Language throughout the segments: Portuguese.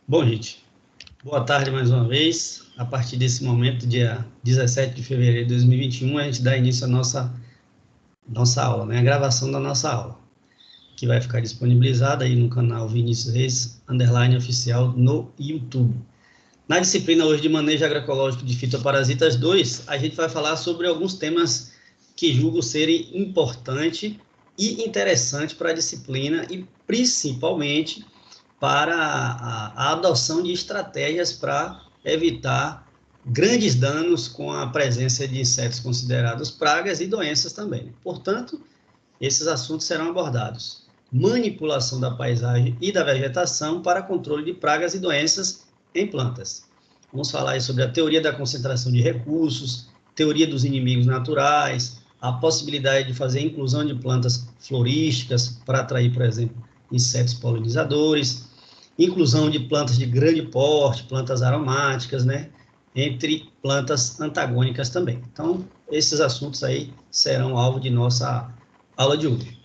Bom, gente, boa tarde mais uma vez. A partir desse momento, dia 17 de fevereiro de 2021, a gente dá início à nossa aula, né? A gravação da nossa aula, que vai ficar disponibilizada aí no canal Vinícius Reis, _oficial, no YouTube. Na disciplina hoje de Manejo Agroecológico de Fitoparasitas 2, a gente vai falar sobre alguns temas que julgo serem importantes e interessantes para a disciplina e, principalmente, para a adoção de estratégias para evitar grandes danos com a presença de insetos considerados pragas e doenças também. Portanto, esses assuntos serão abordados. Manipulação da paisagem e da vegetação para controle de pragas e doenças em plantas. Vamos falar aí sobre a teoria da concentração de recursos, teoria dos inimigos naturais, a possibilidade de fazer a inclusão de plantas florísticas para atrair, por exemplo, insetos polinizadores, inclusão de plantas de grande porte, plantas aromáticas, né? Entre plantas antagônicas também. Então, esses assuntos aí serão alvo de nossa aula de hoje.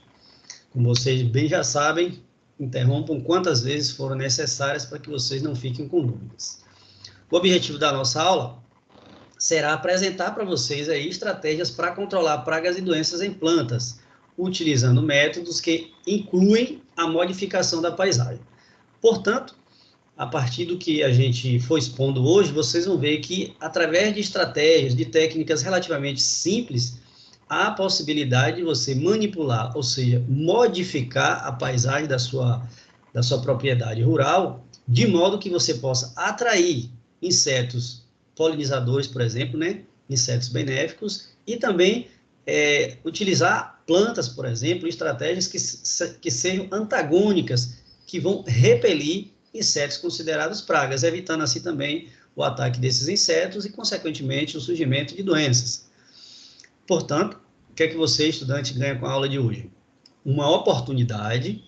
Como vocês bem já sabem, interrompam quantas vezes forem necessárias para que vocês não fiquem com dúvidas. O objetivo da nossa aula será apresentar para vocês aí estratégias para controlar pragas e doenças em plantas, utilizando métodos que incluem a modificação da paisagem. Portanto, a partir do que a gente for expondo hoje, vocês vão ver que, através de estratégias, de técnicas relativamente simples, há a possibilidade de você manipular, ou seja, modificar a paisagem da sua propriedade rural, de modo que você possa atrair insetos polinizadores, por exemplo, né? Insetos benéficos, e também utilizar plantas, por exemplo, estratégias que sejam antagônicas, que vão repelir insetos considerados pragas, evitando assim também o ataque desses insetos e, consequentemente, o surgimento de doenças. Portanto, o que é que você, estudante, ganha com a aula de hoje? Uma oportunidade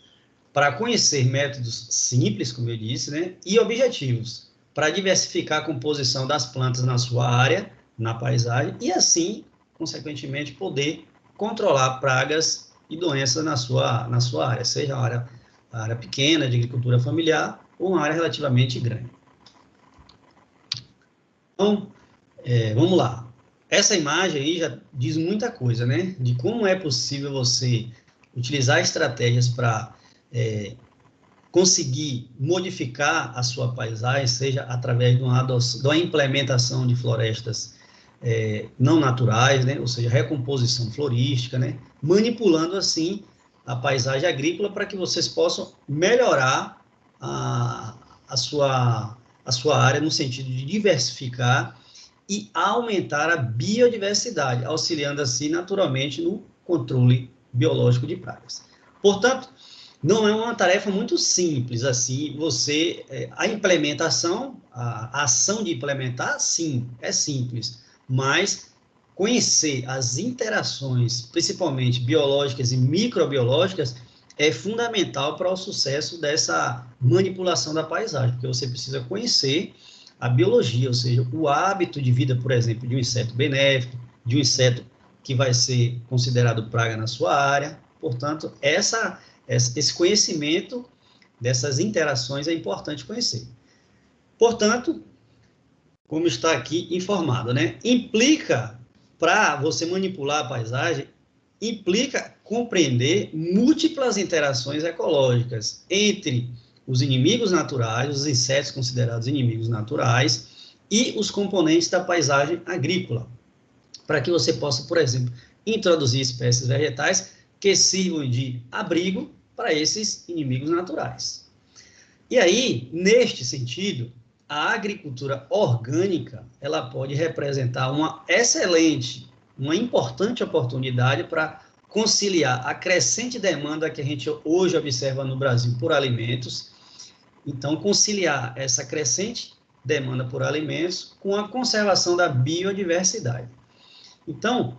para conhecer métodos simples, como eu disse, né, e objetivos, para diversificar a composição das plantas na sua área, na paisagem, e assim, consequentemente, poder controlar pragas e doenças na sua área, seja a área pequena, de agricultura familiar, ou uma área relativamente grande. Então, vamos lá. Essa imagem aí já diz muita coisa, né? De como é possível você utilizar estratégias para conseguir modificar a sua paisagem, seja através de uma implementação de florestas não naturais, né? Ou seja, recomposição florística, né? Manipulando assim a paisagem agrícola para que vocês possam melhorar a sua área no sentido de diversificar e aumentar a biodiversidade, auxiliando assim naturalmente no controle biológico de pragas. Portanto, não é uma tarefa muito simples assim, a implementação, a ação de implementar, sim, é simples, mas conhecer as interações, principalmente biológicas e microbiológicas, é fundamental para o sucesso dessa manipulação da paisagem, porque você precisa conhecer a biologia, ou seja, o hábito de vida, por exemplo, de um inseto benéfico, de um inseto que vai ser considerado praga na sua área. Portanto, esse conhecimento dessas interações é importante conhecer. Portanto, como está aqui informado, né? Implica, para você manipular a paisagem, implica compreender múltiplas interações ecológicas entre os inimigos naturais, os insetos considerados inimigos naturais, e os componentes da paisagem agrícola, para que você possa, por exemplo, introduzir espécies vegetais que sirvam de abrigo para esses inimigos naturais. E aí, neste sentido, a agricultura orgânica, ela pode representar uma importante oportunidade para conciliar a crescente demanda que a gente hoje observa no Brasil por alimentos. Então, conciliar essa crescente demanda por alimentos com a conservação da biodiversidade. Então,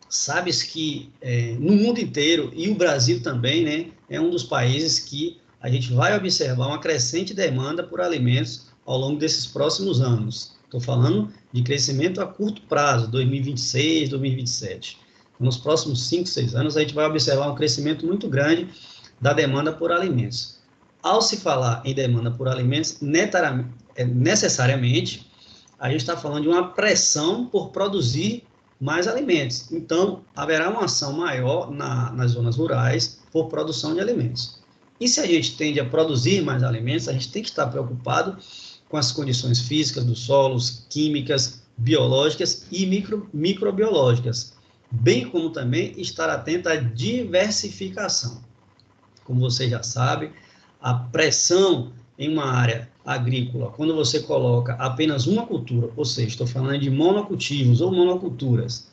sabes que no mundo inteiro, e o Brasil também, né, é um dos países que a gente vai observar uma crescente demanda por alimentos ao longo desses próximos anos. Estou falando de crescimento a curto prazo, 2026, 2027. nos próximos 5, 6 anos, a gente vai observar um crescimento muito grande da demanda por alimentos. Ao se falar em demanda por alimentos, necessariamente, a gente está falando de uma pressão por produzir mais alimentos. Então, haverá uma ação maior nas zonas rurais por produção de alimentos. E se a gente tende a produzir mais alimentos, a gente tem que estar preocupado com as condições físicas dos solos, químicas, biológicas e microbiológicas, bem como também estar atento à diversificação. Como você já sabe, a pressão em uma área agrícola, quando você coloca apenas uma cultura, ou seja, estou falando de monocultivos ou monoculturas,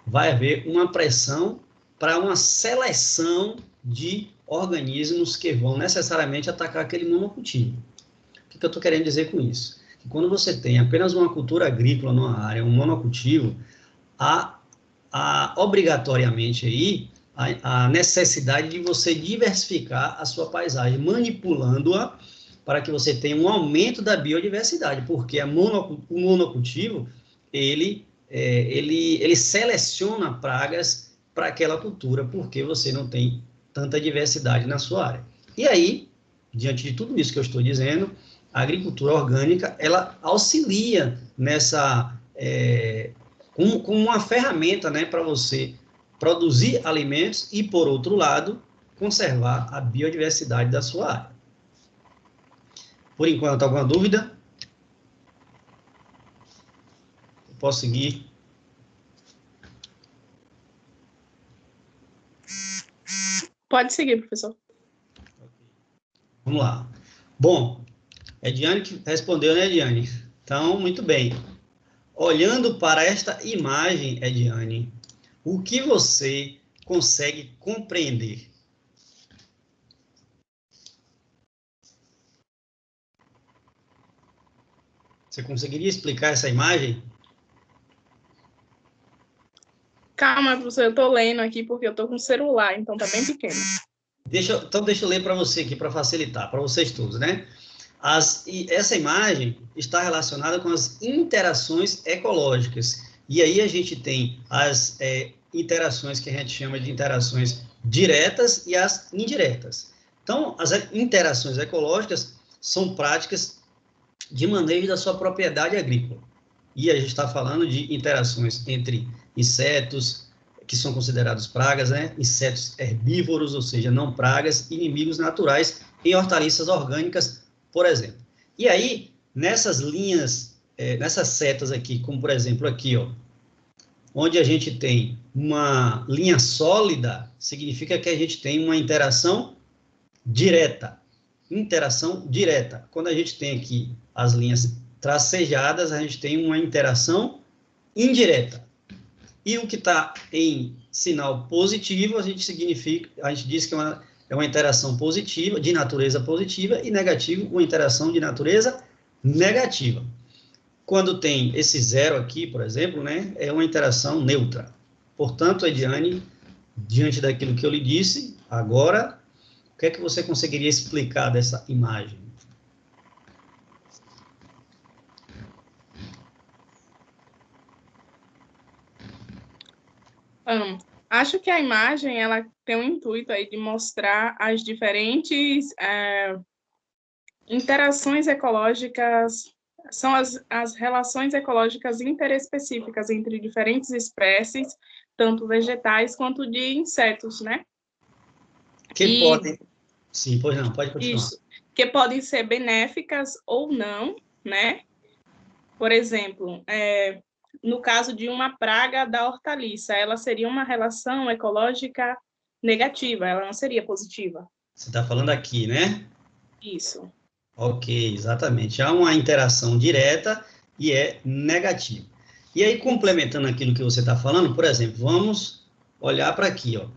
vai haver uma pressão para uma seleção de organismos que vão necessariamente atacar aquele monocultivo. O que eu estou querendo dizer com isso? Que quando você tem apenas uma cultura agrícola numa área, um monocultivo, há obrigatoriamente aí a necessidade de você diversificar a sua paisagem, manipulando-a para que você tenha um aumento da biodiversidade, porque o monocultivo, ele seleciona pragas para aquela cultura, porque você não tem tanta diversidade na sua área. E aí, diante de tudo isso que eu estou dizendo, a agricultura orgânica, ela auxilia nessa, como uma ferramenta, né, para você produzir alimentos e, por outro lado, conservar a biodiversidade da sua área. Por enquanto, alguma dúvida? Eu posso seguir? Pode seguir, professor. Vamos lá. Bom, Ediane que respondeu, né, Ediane? Então, muito bem. Olhando para esta imagem, Ediane, o que você consegue compreender? Você conseguiria explicar essa imagem? Calma, professor, eu estou lendo aqui porque eu estou com o celular, então está bem pequeno. Então, deixa eu ler para você aqui, para facilitar, para vocês todos, né? Essa imagem está relacionada com as interações ecológicas. E aí a gente tem as interações que a gente chama de interações diretas e as indiretas. Então, as interações ecológicas são práticas de manejo da sua propriedade agrícola. E a gente está falando de interações entre insetos, que são considerados pragas, né? Insetos herbívoros, ou seja, não pragas, inimigos naturais em hortaliças orgânicas, por exemplo. E aí, nessas linhas, nessas setas aqui, como por exemplo aqui, ó, onde a gente tem uma linha sólida, significa que a gente tem uma interação direta. Interação direta. Quando a gente tem aqui as linhas tracejadas, a gente tem uma interação indireta. E o que está em sinal positivo, a gente diz que é uma interação positiva, de natureza positiva, e negativo, uma interação de natureza negativa. Quando tem esse zero aqui, por exemplo, né, é uma interação neutra. Portanto, Ediane, diante daquilo que eu lhe disse, agora, o que é que você conseguiria explicar dessa imagem? Acho que a imagem ela tem um intuito aí de mostrar as diferentes interações ecológicas, são as relações ecológicas interespecíficas entre diferentes espécies, tanto vegetais quanto de insetos, né? Podem... Sim, pois não, pode continuar. Isso, que podem ser benéficas ou não, né? Por exemplo, no caso de uma praga da hortaliça, ela seria uma relação ecológica negativa, ela não seria positiva. Você está falando aqui, né? Isso. Ok, exatamente. Há uma interação direta e é negativa. E aí, complementando aquilo que você está falando, por exemplo, vamos olhar para aqui, ó.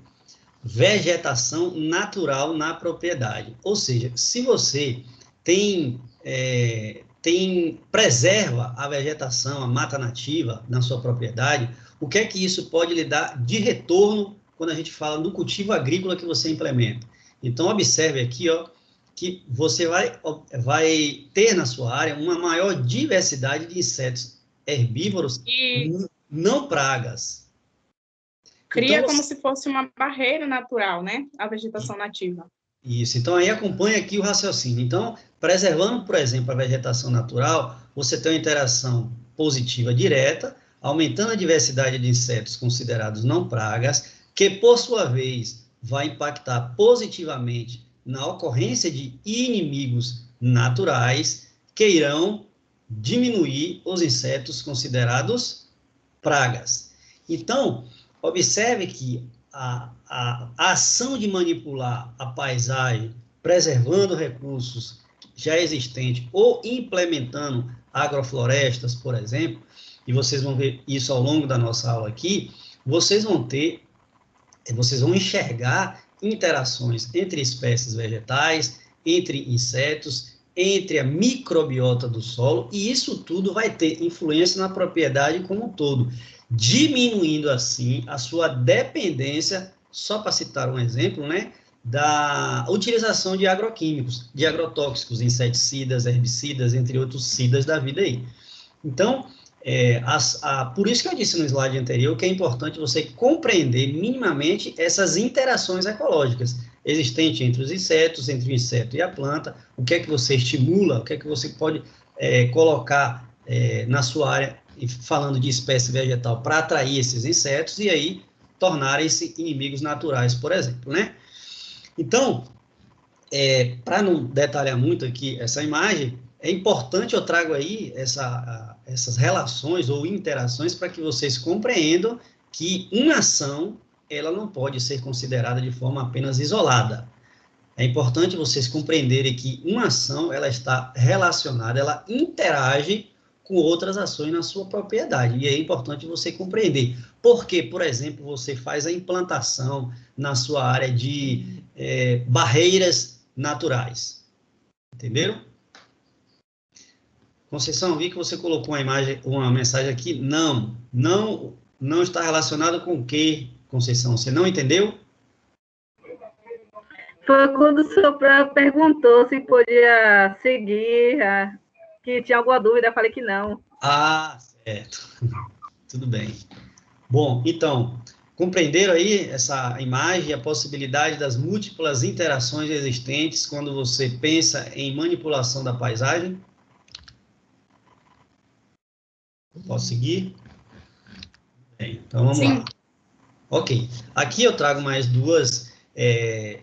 Vegetação natural na propriedade. Ou seja, se você preserva a vegetação, a mata nativa na sua propriedade, o que é que isso pode lhe dar de retorno quando a gente fala do cultivo agrícola que você implementa? Então, observe aqui, ó, que você vai ter na sua área uma maior diversidade de insetos herbívoros, não pragas. Cria Então, como se fosse uma barreira natural, né? A vegetação nativa. isso, então aí acompanha aqui o raciocínio. Então, preservando, por exemplo, a vegetação natural, você tem uma interação positiva direta, aumentando a diversidade de insetos considerados não pragas, que, por sua vez, vai impactar positivamente na ocorrência de inimigos naturais que irão diminuir os insetos considerados pragas. Então, observe que a ação de manipular a paisagem, preservando recursos já existentes ou implementando agroflorestas, por exemplo, e vocês vão ver isso ao longo da nossa aula aqui, vocês vão enxergar interações entre espécies vegetais, entre insetos, entre a microbiota do solo, e isso tudo vai ter influência na propriedade como um todo, diminuindo assim a sua dependência, só para citar um exemplo, né, da utilização de agroquímicos, de agrotóxicos, inseticidas, herbicidas, entre outros cidas da vida aí. Então, por isso que eu disse no slide anterior que é importante você compreender minimamente essas interações ecológicas existentes entre os insetos, entre o inseto e a planta, o que é que você estimula, o que é que você pode colocar na sua área, falando de espécie vegetal, para atrair esses insetos e aí tornarem-se inimigos naturais, por exemplo, né? Então, para não detalhar muito aqui essa imagem, é importante eu trago aí essas relações ou interações para que vocês compreendam que uma ação ela não pode ser considerada de forma apenas isolada. É importante vocês compreenderem que uma ação ela está relacionada, ela interage com outras ações na sua propriedade. E é importante você compreender. Porque, por exemplo, você faz a implantação na sua área de barreiras naturais. Entenderam? Conceição, vi que você colocou uma mensagem aqui. Não está relacionado com o quê, Conceição? Você não entendeu? Foi quando o senhor perguntou se podia seguir, que tinha alguma dúvida, eu falei que não. Ah, certo. Tudo bem. Bom, então, compreenderam aí essa imagem, a possibilidade das múltiplas interações existentes quando você pensa em manipulação da paisagem? Posso seguir? Bem, então vamos lá. Ok. Aqui eu trago mais duas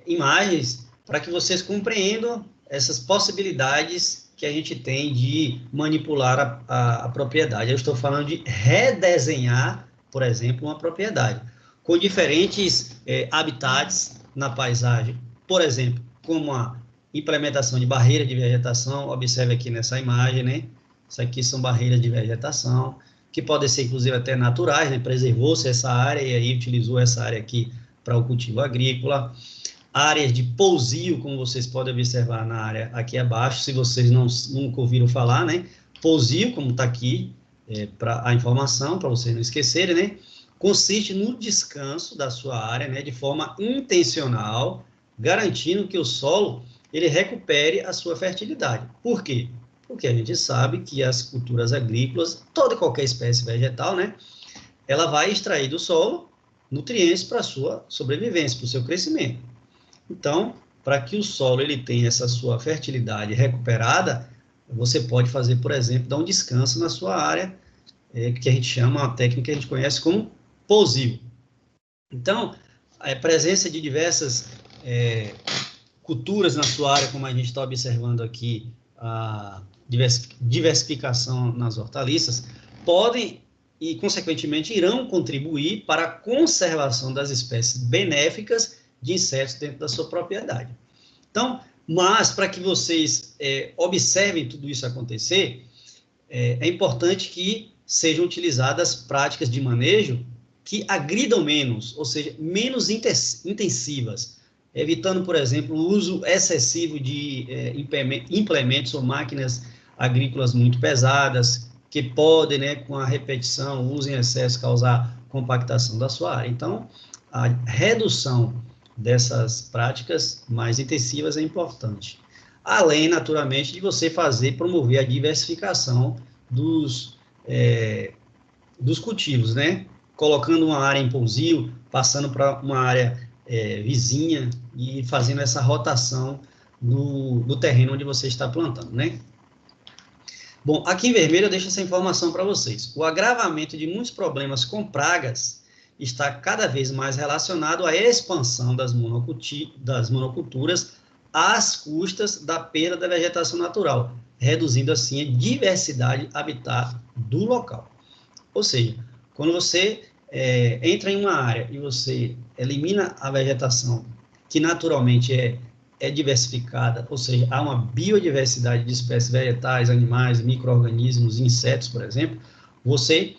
imagens para que vocês compreendam essas possibilidades que a gente tem de manipular a propriedade. Eu estou falando de redesenhar, por exemplo, uma propriedade, com diferentes habitats na paisagem. Por exemplo, como a implementação de barreira de vegetação, observe aqui nessa imagem, né? Isso aqui são barreiras de vegetação, que podem ser, inclusive, até naturais, né? Preservou-se essa área e aí utilizou essa área aqui para o cultivo agrícola. Áreas de pousio, como vocês podem observar na área aqui abaixo, se vocês nunca ouviram falar, né? Pousio, como está aqui, para a informação, para vocês não esquecerem, né? Consiste no descanso da sua área, né? De forma intencional, garantindo que o solo ele recupere a sua fertilidade. Por quê? Porque a gente sabe que as culturas agrícolas, toda e qualquer espécie vegetal, né? Ela vai extrair do solo nutrientes para a sua sobrevivência, para o seu crescimento. Então, para que o solo ele tenha essa sua fertilidade recuperada, você pode fazer, por exemplo, dar um descanso na sua área, que a gente chama, uma técnica que a gente conhece como pousio. Então, a presença de diversas culturas na sua área, como a gente está observando aqui, a diversificação nas hortaliças, podem e, consequentemente, irão contribuir para a conservação das espécies benéficas de insetos dentro da sua propriedade. Então, mas para que vocês observem tudo isso acontecer, é importante que sejam utilizadas práticas de manejo que agridam menos, ou seja, menos intensivas, evitando, por exemplo, o uso excessivo de implementos ou máquinas agrícolas muito pesadas, que podem, né, com a repetição, o uso em excesso, causar compactação da sua área. Então, a redução dessas práticas mais intensivas é importante. Além, naturalmente, de você promover a diversificação dos cultivos, né? colocando uma área em pousio, passando para uma área vizinha e fazendo essa rotação do terreno onde você está plantando, né? Bom, aqui em vermelho eu deixo essa informação para vocês. O agravamento de muitos problemas com pragas está cada vez mais relacionado à expansão das monoculturas às custas da perda da vegetação natural, reduzindo assim a diversidade habitat do local. Ou seja, quando você entra em uma área e você elimina a vegetação que naturalmente é diversificada, ou seja, há uma biodiversidade de espécies vegetais, animais, micro-organismos, insetos, por exemplo, você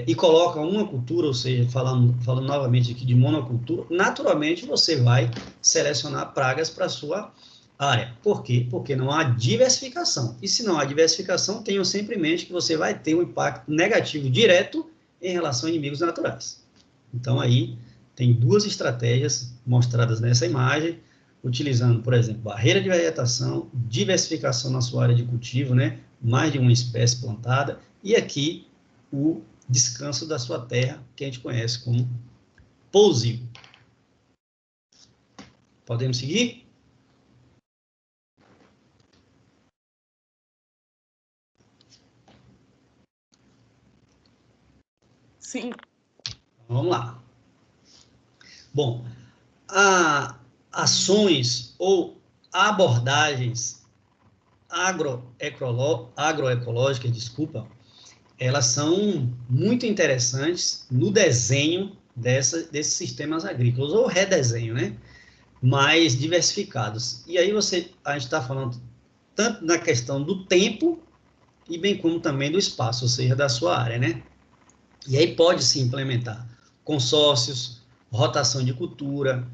e coloca uma cultura, ou seja, falando novamente aqui de monocultura, naturalmente você vai selecionar pragas para a sua área. Por quê? Porque não há diversificação. E se não há diversificação, tenham sempre em mente que você vai ter um impacto negativo direto em relação a inimigos naturais. Então, aí, tem duas estratégias mostradas nessa imagem, utilizando, por exemplo, barreira de vegetação, diversificação na sua área de cultivo, né? Mais de uma espécie plantada, e aqui o descanso da sua terra, que a gente conhece como pousio. Podemos seguir? Sim. Vamos lá. Bom, ações ou abordagens agroecológicas, desculpa, elas são muito interessantes no desenho desses sistemas agrícolas, ou redesenho, né? Mais diversificados. E aí a gente está falando tanto na questão do tempo e bem como também do espaço, ou seja, da sua área, né? E aí pode-se implementar consórcios, rotação de cultura,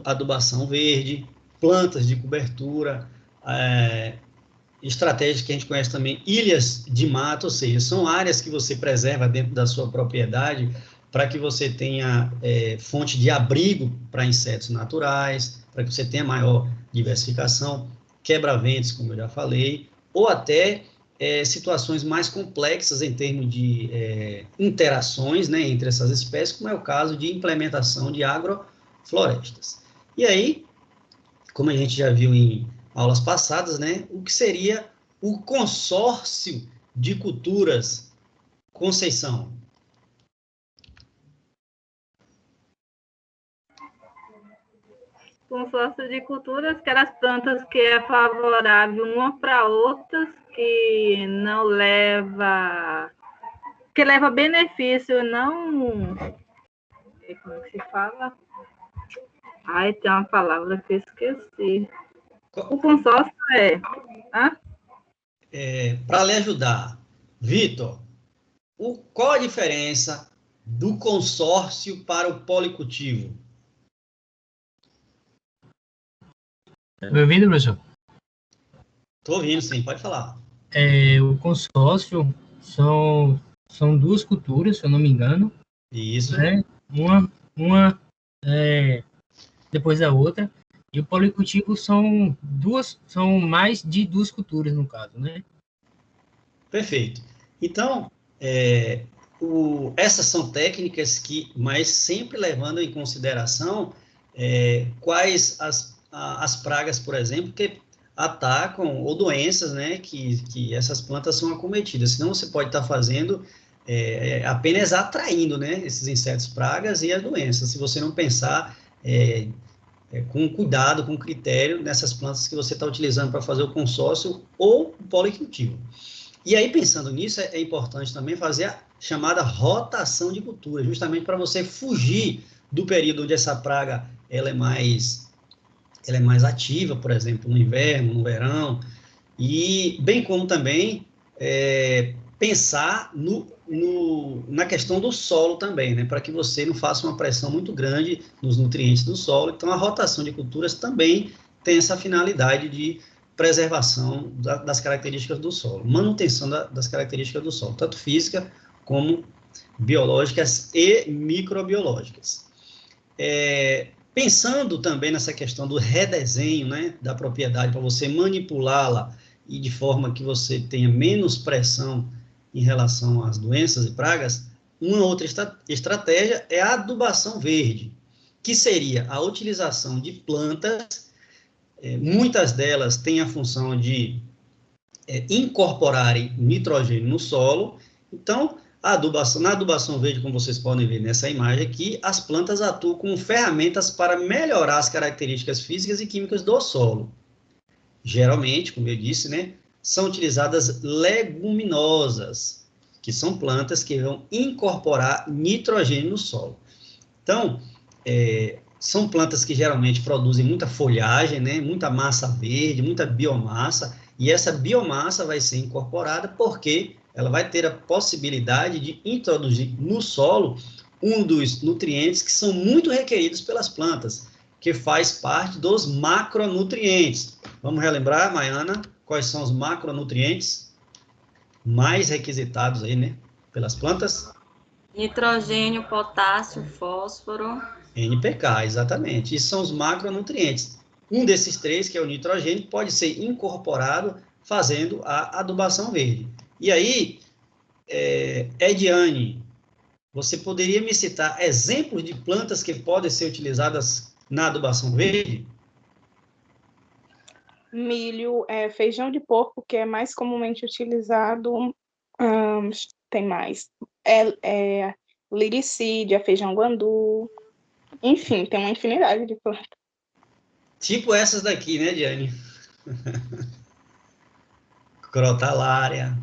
adubação verde, plantas de cobertura, estratégias que a gente conhece também, ilhas de mato, ou seja, são áreas que você preserva dentro da sua propriedade para que você tenha fonte de abrigo para insetos naturais, para que você tenha maior diversificação, quebra-ventos, como eu já falei, ou até situações mais complexas em termos de interações, né, entre essas espécies, como é o caso de implementação de agroflorestas. E aí, como a gente já viu em aulas passadas, né, o que seria o consórcio de culturas, Conceição? Consórcio de culturas, aquelas plantas que é favorável uma para outras, que não leva, que leva benefício, não, como é que se fala? Ai, tem uma palavra que eu esqueci. O consórcio para lhe ajudar, Vitor, qual a diferença do consórcio para o policultivo? Me ouvindo, professor? Estou ouvindo, sim, pode falar. O consórcio são duas culturas, se eu não me engano. Isso. Né? Uma depois da outra. E o policultivo são mais de duas culturas, no caso, né? Perfeito. Então, essas são técnicas mas sempre levando em consideração quais as pragas, por exemplo, que atacam, ou doenças, né, que essas plantas são acometidas. Senão você pode estar fazendo apenas atraindo, né, esses insetos pragas e as doenças, se você não pensar com cuidado, com critério, nessas plantas que você está utilizando para fazer o consórcio ou o policultivo. E aí, pensando nisso, é importante também fazer a chamada rotação de cultura, justamente para você fugir do período onde essa praga ela é mais ativa, por exemplo, no inverno, no verão, e bem como também pensar na questão do solo também, né, para que você não faça uma pressão muito grande nos nutrientes do solo. Então, a rotação de culturas também tem essa finalidade de preservação das características do solo, manutenção das características do solo, tanto física como biológicas e microbiológicas. Pensando também nessa questão do redesenho, né, da propriedade, para você manipulá-la e de forma que você tenha menos pressão em relação às doenças e pragas, uma outra estratégia é a adubação verde, que seria a utilização de plantas, muitas delas têm a função de incorporarem nitrogênio no solo. Então, na adubação verde, como vocês podem ver nessa imagem aqui, as plantas atuam como ferramentas para melhorar as características físicas e químicas do solo. Geralmente, como eu disse, né, são utilizadas leguminosas, que são plantas que vão incorporar nitrogênio no solo. Então, são plantas que geralmente produzem muita folhagem, né, muita massa verde, muita biomassa, e essa biomassa vai ser incorporada porque ela vai ter a possibilidade de introduzir no solo um dos nutrientes que são muito requeridos pelas plantas, que faz parte dos macronutrientes. Vamos relembrar, Maiana, quais são os macronutrientes mais requisitados aí, né, pelas plantas? Nitrogênio, potássio, fósforo. NPK, exatamente. Esses são os macronutrientes. Um desses três, que é o nitrogênio, pode ser incorporado fazendo a adubação verde. E aí, Ediane, você poderia me citar exemplos de plantas que podem ser utilizadas na adubação verde? Milho, feijão de porco, que é mais comumente utilizado, tem mais, liricídia, feijão guandu, enfim, tem uma infinidade de plantas. Tipo essas daqui, né, Diane? Crotalária,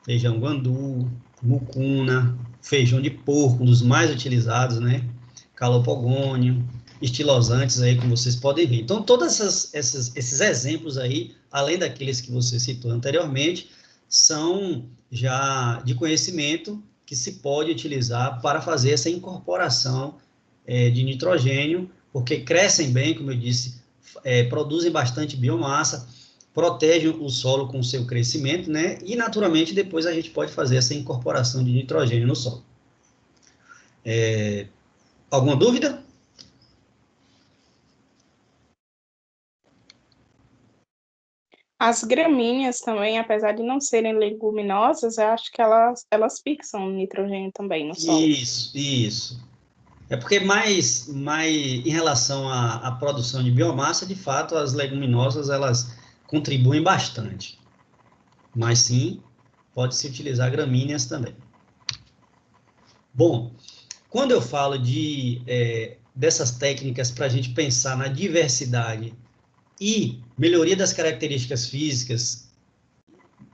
feijão guandu, mucuna, feijão de porco, um dos mais utilizados, né? Calopogônio, estilosantes aí, como vocês podem ver. Então, todos esses exemplos aí, além daqueles que você citou anteriormente, são já de conhecimento que se pode utilizar para fazer essa incorporação de nitrogênio, porque crescem bem, como eu disse, produzem bastante biomassa, protegem o solo com o seu crescimento, né? E, naturalmente, depois a gente pode fazer essa incorporação de nitrogênio no solo. Alguma dúvida? As gramíneas também, apesar de não serem leguminosas, eu acho que elas fixam nitrogênio também no solo. Isso. É porque mais em relação à produção de biomassa, de fato, as leguminosas, elas contribuem bastante. Mas sim, pode-se utilizar gramíneas também. Bom, quando eu falo dessas técnicas para a gente pensar na diversidade e melhoria das características físicas,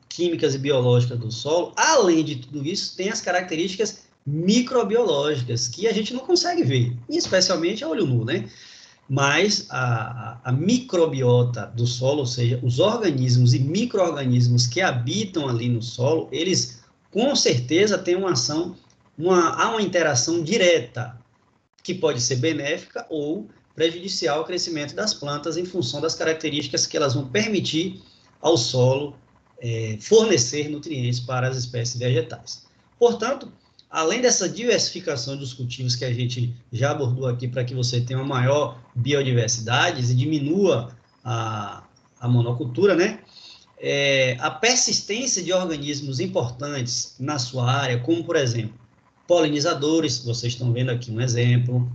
químicas e biológicas do solo, além de tudo isso, tem as características microbiológicas, que a gente não consegue ver, especialmente a olho nu, né? Mas a microbiota do solo, ou seja, os organismos e micro-organismos que habitam ali no solo, eles com certeza têm uma ação, há uma interação direta, que pode ser benéfica ou prejudicial ao crescimento das plantas em função das características que elas vão permitir ao solo fornecer nutrientes para as espécies vegetais. Portanto, além dessa diversificação dos cultivos que a gente já abordou aqui para que você tenha uma maior biodiversidade e diminua a monocultura, né? A persistência de organismos importantes na sua área, como, por exemplo, polinizadores, vocês estão vendo aqui um exemplo,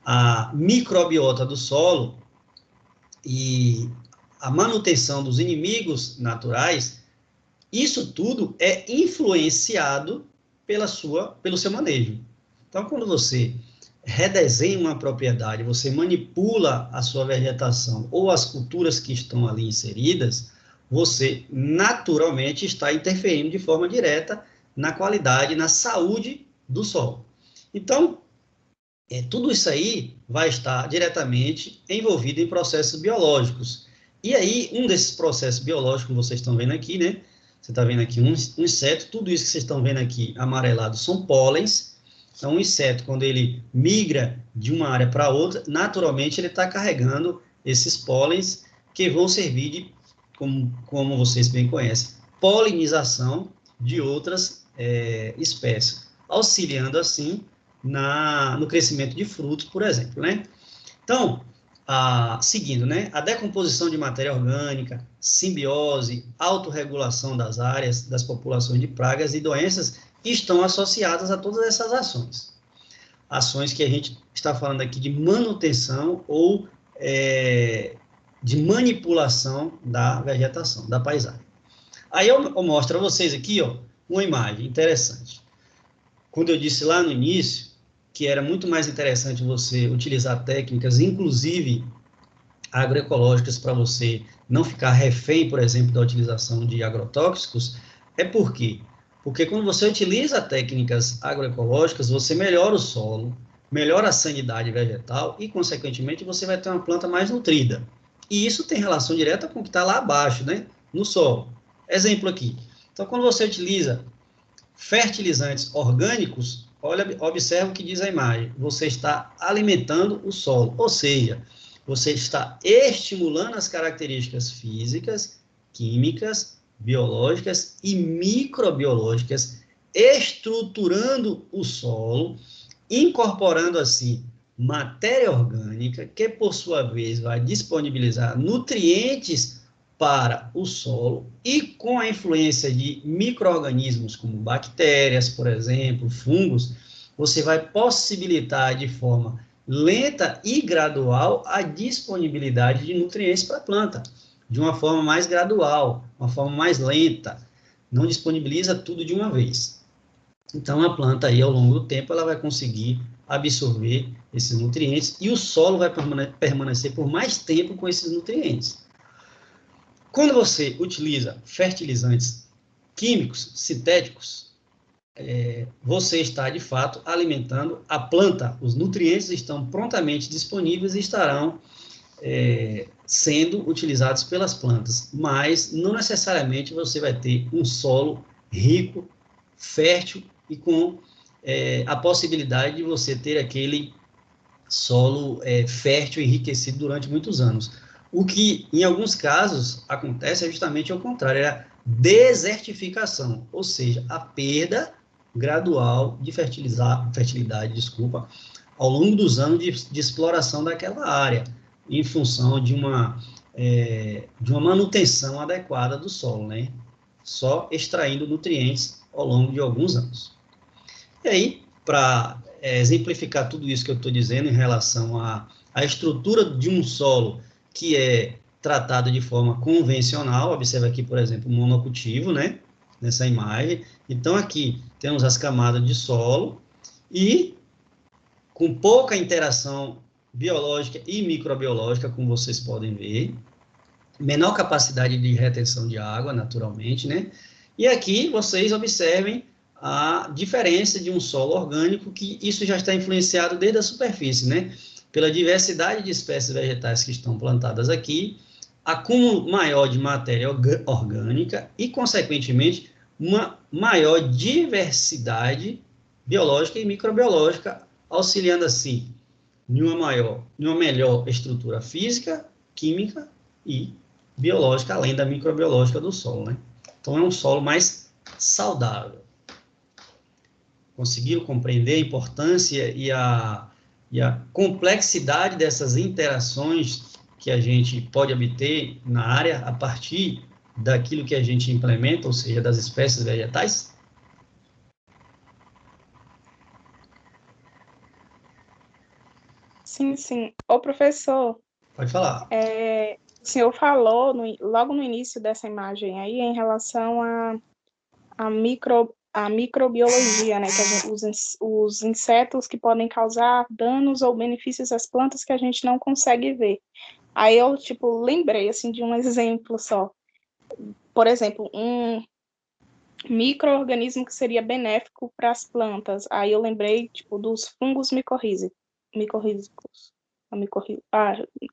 a microbiota do solo e a manutenção dos inimigos naturais, isso tudo é influenciado pelo seu manejo. Então, quando você redesenha uma propriedade, você manipula a sua vegetação ou as culturas que estão ali inseridas, você naturalmente está interferindo de forma direta na qualidade, na saúde do solo. Então, tudo isso aí vai estar diretamente envolvido em processos biológicos. E aí, um desses processos biológicos que vocês estão vendo aqui, né? Você está vendo aqui um inseto, tudo isso que vocês estão vendo aqui amarelado são pólens. Então, um inseto, quando ele migra de uma área para outra, naturalmente ele está carregando esses pólens que vão servir de, como vocês bem conhecem, polinização de outras espécies, auxiliando assim no crescimento de frutos, por exemplo, né? Então, seguindo, né? A decomposição de matéria orgânica, simbiose, autorregulação das áreas, das populações de pragas e doenças estão associadas a todas essas ações. Ações que a gente está falando aqui de manutenção ou de manipulação da vegetação, da paisagem. Aí eu mostro a vocês aqui, ó, uma imagem interessante. Quando eu disse lá no início que era muito mais interessante você utilizar técnicas, inclusive agroecológicas, para você não ficar refém, por exemplo, da utilização de agrotóxicos, por quê? Porque quando você utiliza técnicas agroecológicas, você melhora o solo, melhora a sanidade vegetal e, consequentemente, você vai ter uma planta mais nutrida. E isso tem relação direta com o que está lá abaixo, né? No solo. Exemplo aqui. Então, quando você utiliza fertilizantes orgânicos, observa o que diz a imagem. Você está alimentando o solo, ou seja, você está estimulando as características físicas, químicas, biológicas e microbiológicas, estruturando o solo, incorporando assim matéria orgânica, que por sua vez vai disponibilizar nutrientes para o solo e com a influência de micro-organismos como bactérias, por exemplo, fungos, você vai possibilitar de forma lenta e gradual a disponibilidade de nutrientes para a planta, de uma forma mais gradual, uma forma mais lenta, não disponibiliza tudo de uma vez. Então, a planta aí, ao longo do tempo, ela vai conseguir absorver esses nutrientes e o solo vai permanecer por mais tempo com esses nutrientes. Quando você utiliza fertilizantes químicos, sintéticos, você está, de fato, alimentando a planta. Os nutrientes estão prontamente disponíveis e estarão sendo utilizados pelas plantas, mas não necessariamente você vai ter um solo rico, fértil e com a possibilidade de você ter aquele solo fértil, enriquecido durante muitos anos. O que, em alguns casos, acontece é justamente ao contrário, é a desertificação, ou seja, a perda gradual de fertilidade, ao longo dos anos de exploração daquela área, em função de uma manutenção adequada do solo, né? Só extraindo nutrientes ao longo de alguns anos. E aí, para exemplificar tudo isso que eu estou dizendo em relação à estrutura de um solo que é tratado de forma convencional, observa aqui, por exemplo, o monocultivo, né? Nessa imagem. Então, aqui temos as camadas de solo e com pouca interação biológica e microbiológica, como vocês podem ver, menor capacidade de retenção de água, naturalmente, né? E aqui vocês observem a diferença de um solo orgânico, que isso já está influenciado desde a superfície, né? Pela diversidade de espécies vegetais que estão plantadas aqui, acúmulo maior de matéria orgânica e, consequentemente, uma maior diversidade biológica e microbiológica, auxiliando, assim, em uma melhor estrutura física, química e biológica, além da microbiológica do solo, né? Então, é um solo mais saudável. Conseguiram compreender a importância e a complexidade dessas interações que a gente pode obter na área a partir daquilo que a gente implementa, ou seja, das espécies vegetais? Sim, sim. Ô, professor, Pode falar. o senhor falou logo no início dessa imagem aí em relação à microbiologia, né? Que os insetos que podem causar danos ou benefícios às plantas que a gente não consegue ver. Aí eu, lembrei, assim, de um exemplo só. Por exemplo, um micro-organismo que seria benéfico para as plantas. Aí eu lembrei, dos fungos micorrízicos.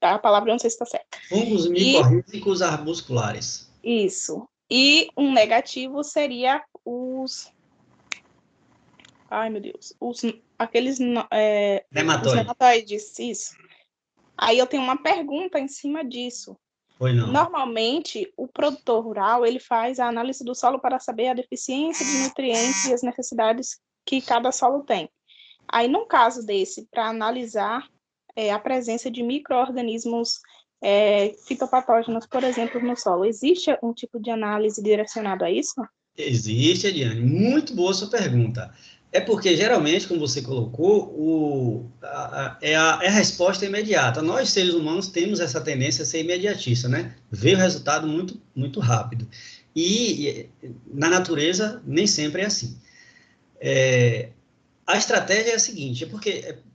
A palavra eu não sei se está certa. Fungos micorrízicos arbusculares. Isso. E um negativo seria os... Ai, meu Deus. Aqueles... Nematóide. Os nematóides, isso. Aí eu tenho uma pergunta em cima disso. Pois não. Normalmente, o produtor rural, ele faz a análise do solo para saber a deficiência de nutrientes e as necessidades que cada solo tem. Aí, num caso desse, para analisar a presença de micro-organismos fitopatógenos, por exemplo, no solo, existe um tipo de análise direcionado a isso? Existe, Ediane. Muito boa sua pergunta. É porque, geralmente, como você colocou, é a resposta imediata. Nós, seres humanos, temos essa tendência a ser imediatista, né? Ver o resultado muito, muito rápido. E na natureza, nem sempre é assim. A estratégia é a seguinte,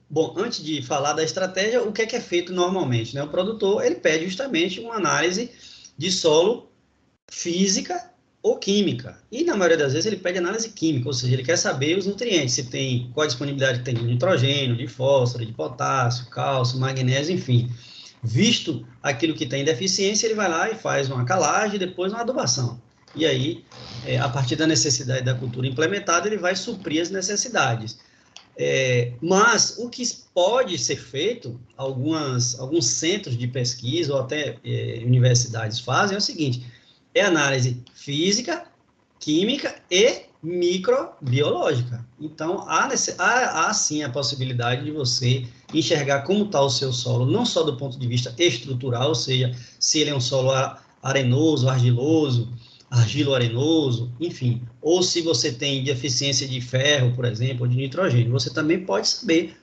bom, antes de falar da estratégia, o que é feito normalmente, né? O produtor, ele pede justamente uma análise de solo física ou química. E, na maioria das vezes, ele pede análise química, ou seja, ele quer saber os nutrientes, se tem, qual a disponibilidade que tem de nitrogênio, de fósforo, de potássio, cálcio, magnésio, enfim. Visto aquilo que tem deficiência, ele vai lá e faz uma calagem e depois uma adubação. E aí, a partir da necessidade da cultura implementada, ele vai suprir as necessidades. Mas o que pode ser feito, alguns centros de pesquisa ou até universidades fazem, é o seguinte: é análise física, química e microbiológica. Então, há sim a possibilidade de você enxergar como está o seu solo, não só do ponto de vista estrutural, ou seja, se ele é um solo arenoso, argiloso, argilo-arenoso, enfim, ou se você tem deficiência de ferro, por exemplo, ou de nitrogênio. Você também pode saber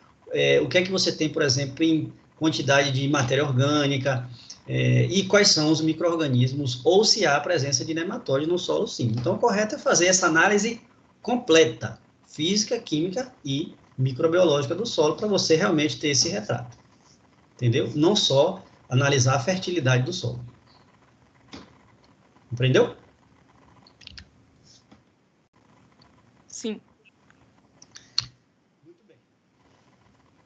o que é que você tem, por exemplo, em quantidade de matéria orgânica, e quais são os micro-organismos, ou se há presença de nematóide no solo, sim. Então, o correto é fazer essa análise completa, física, química e microbiológica do solo, para você realmente ter esse retrato. Entendeu? Não só analisar a fertilidade do solo. Compreendeu? Sim. Muito bem.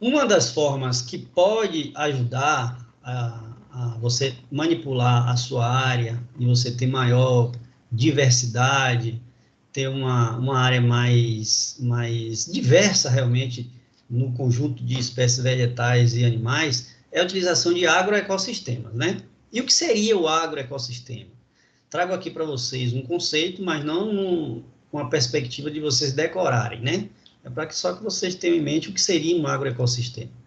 Uma das formas que pode ajudar a você manipular a sua área e você ter maior diversidade, ter uma área mais diversa realmente no conjunto de espécies vegetais e animais, é a utilização de agroecossistemas, né? E o que seria o agroecossistema? Trago aqui para vocês um conceito, mas não com a perspectiva de vocês decorarem, né? É para que só que vocês tenham em mente o que seria um agroecossistema.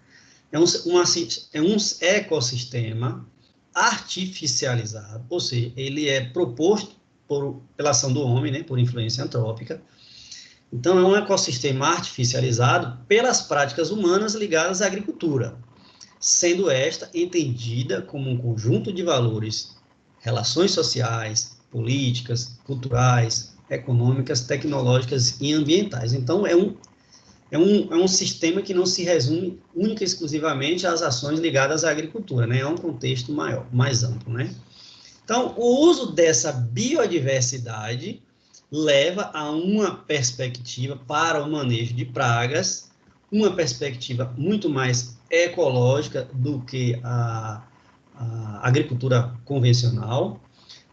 É um ecossistema artificializado, ou seja, ele é proposto pela ação do homem, né, por influência antrópica. Então, é um ecossistema artificializado pelas práticas humanas ligadas à agricultura, sendo esta entendida como um conjunto de valores, relações sociais, políticas, culturais, econômicas, tecnológicas e ambientais. Então, é um sistema que não se resume única e exclusivamente às ações ligadas à agricultura, né? É um contexto maior, mais amplo, né? Então, o uso dessa biodiversidade leva a uma perspectiva para o manejo de pragas, uma perspectiva muito mais ecológica do que a agricultura convencional,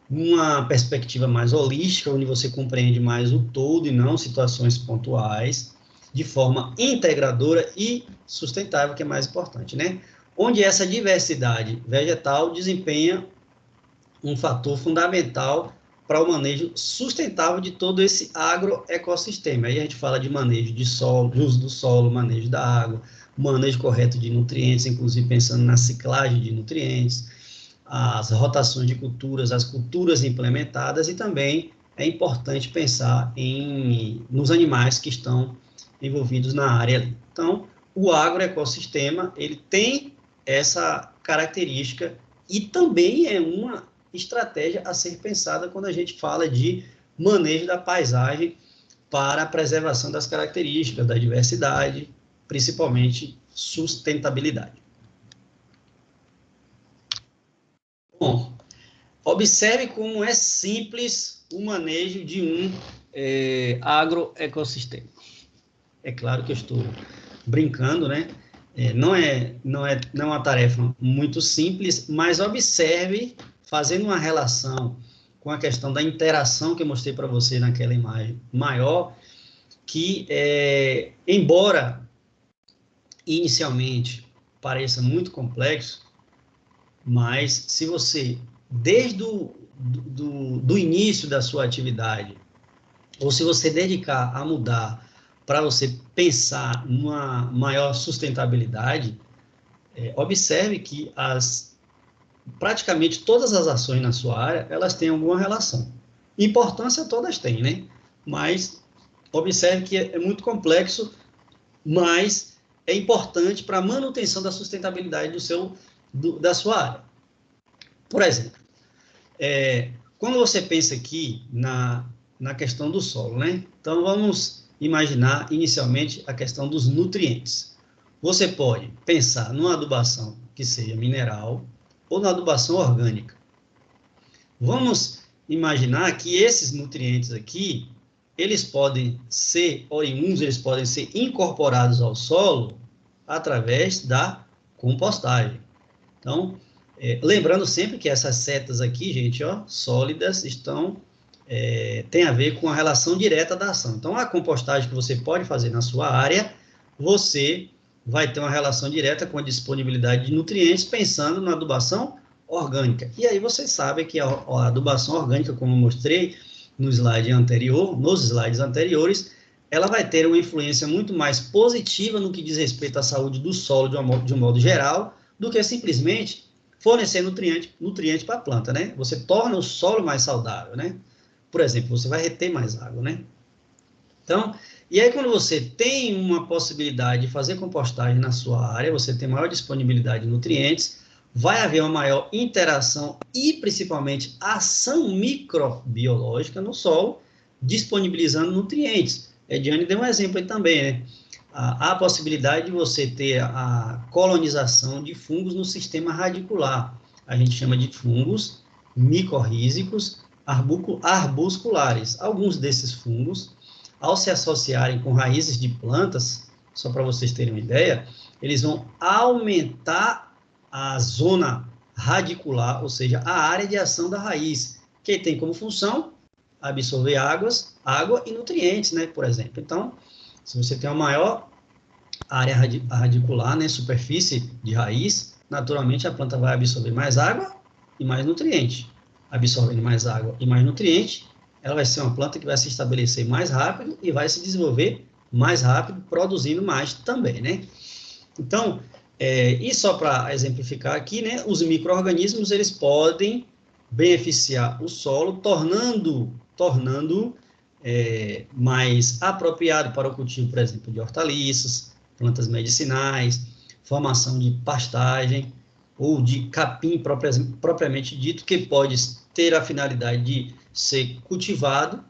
uma perspectiva mais holística, onde você compreende mais o todo e não situações pontuais, de forma integradora e sustentável, que é mais importante, né? Onde essa diversidade vegetal desempenha um fator fundamental para o manejo sustentável de todo esse agroecossistema. Aí a gente fala de manejo de solo, de uso do solo, manejo da água, manejo correto de nutrientes, inclusive pensando na ciclagem de nutrientes, as rotações de culturas, as culturas implementadas, e também é importante pensar nos animais que estão envolvidos na área. Então, o agroecossistema, ele tem essa característica e também é uma estratégia a ser pensada quando a gente fala de manejo da paisagem para a preservação das características, da diversidade, principalmente sustentabilidade. Bom, observe como é simples o manejo de um agroecossistema. É claro que eu estou brincando, né? Não é uma tarefa muito simples, mas observe, fazendo uma relação com a questão da interação que eu mostrei para você naquela imagem maior, que, embora inicialmente pareça muito complexo, mas se você, desde do início da sua atividade, ou se você dedicar a mudar para você pensar numa maior sustentabilidade, observe que praticamente todas as ações na sua área, elas têm alguma relação. Importância todas têm, né? Mas observe que é muito complexo, mas é importante para a manutenção da sustentabilidade da sua área. Por exemplo, quando você pensa aqui na questão do solo, né? Então, vamos imaginar inicialmente a questão dos nutrientes. Você pode pensar numa adubação que seja mineral ou na adubação orgânica. Vamos imaginar que esses nutrientes aqui, eles podem ser oriundos, eles podem ser incorporados ao solo através da compostagem. Então, lembrando sempre que essas setas aqui, gente, ó, sólidas, tem a ver com a relação direta da ação. Então, a compostagem que você pode fazer na sua área, você vai ter uma relação direta com a disponibilidade de nutrientes, pensando na adubação orgânica. E aí você sabe que a adubação orgânica, como eu mostrei nos slides anteriores, ela vai ter uma influência muito mais positiva no que diz respeito à saúde do solo de um modo geral, do que simplesmente fornecer nutriente para a planta, né? Você torna o solo mais saudável, né? Por exemplo, você vai reter mais água, né? Então, e aí quando você tem uma possibilidade de fazer compostagem na sua área, você tem maior disponibilidade de nutrientes, vai haver uma maior interação e, principalmente, ação microbiológica no solo, disponibilizando nutrientes. Ediane deu um exemplo aí também, né? Há a possibilidade de você ter a colonização de fungos no sistema radicular. A gente chama de fungos micorrízicos arbusculares. Alguns desses fungos, ao se associarem com raízes de plantas, só para vocês terem uma ideia, eles vão aumentar a zona radicular, ou seja, a área de ação da raiz, que tem como função absorver água e nutrientes, né, por exemplo. Então, se você tem uma maior área radicular, né, superfície de raiz, naturalmente a planta vai absorver mais água e mais nutriente. Absorvendo mais água e mais nutriente, ela vai ser uma planta que vai se estabelecer mais rápido e vai se desenvolver mais rápido, produzindo mais também, né? Então, e só para exemplificar aqui, né, os micro-organismos, eles podem beneficiar o solo, tornando mais apropriado para o cultivo, por exemplo, de hortaliças, plantas medicinais, formação de pastagem ou de capim propriamente dito, que pode ter a finalidade de ser cultivado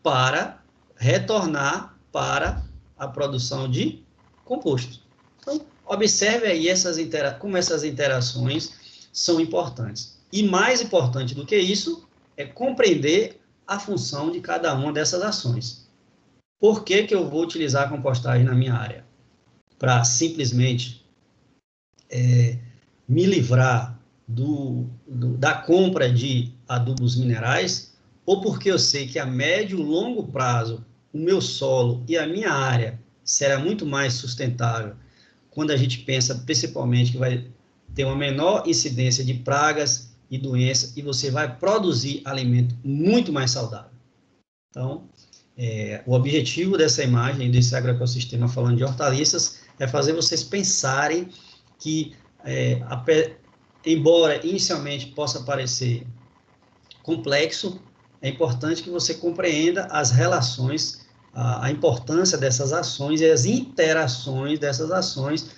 para retornar para a produção de composto. Então, observe aí como essas interações são importantes. E mais importante do que isso é compreender a função de cada uma dessas ações. Por que eu vou utilizar a compostagem na minha área? Para simplesmente me livrar da compra de adubos minerais, ou porque eu sei que a médio e longo prazo o meu solo e a minha área será muito mais sustentável quando a gente pensa principalmente que vai ter uma menor incidência de pragas e doenças, e você vai produzir alimento muito mais saudável. Então, o objetivo dessa imagem, desse agroecossistema falando de hortaliças, é fazer vocês pensarem que, embora inicialmente possa parecer complexo, é importante que você compreenda as relações, a importância dessas ações e as interações dessas ações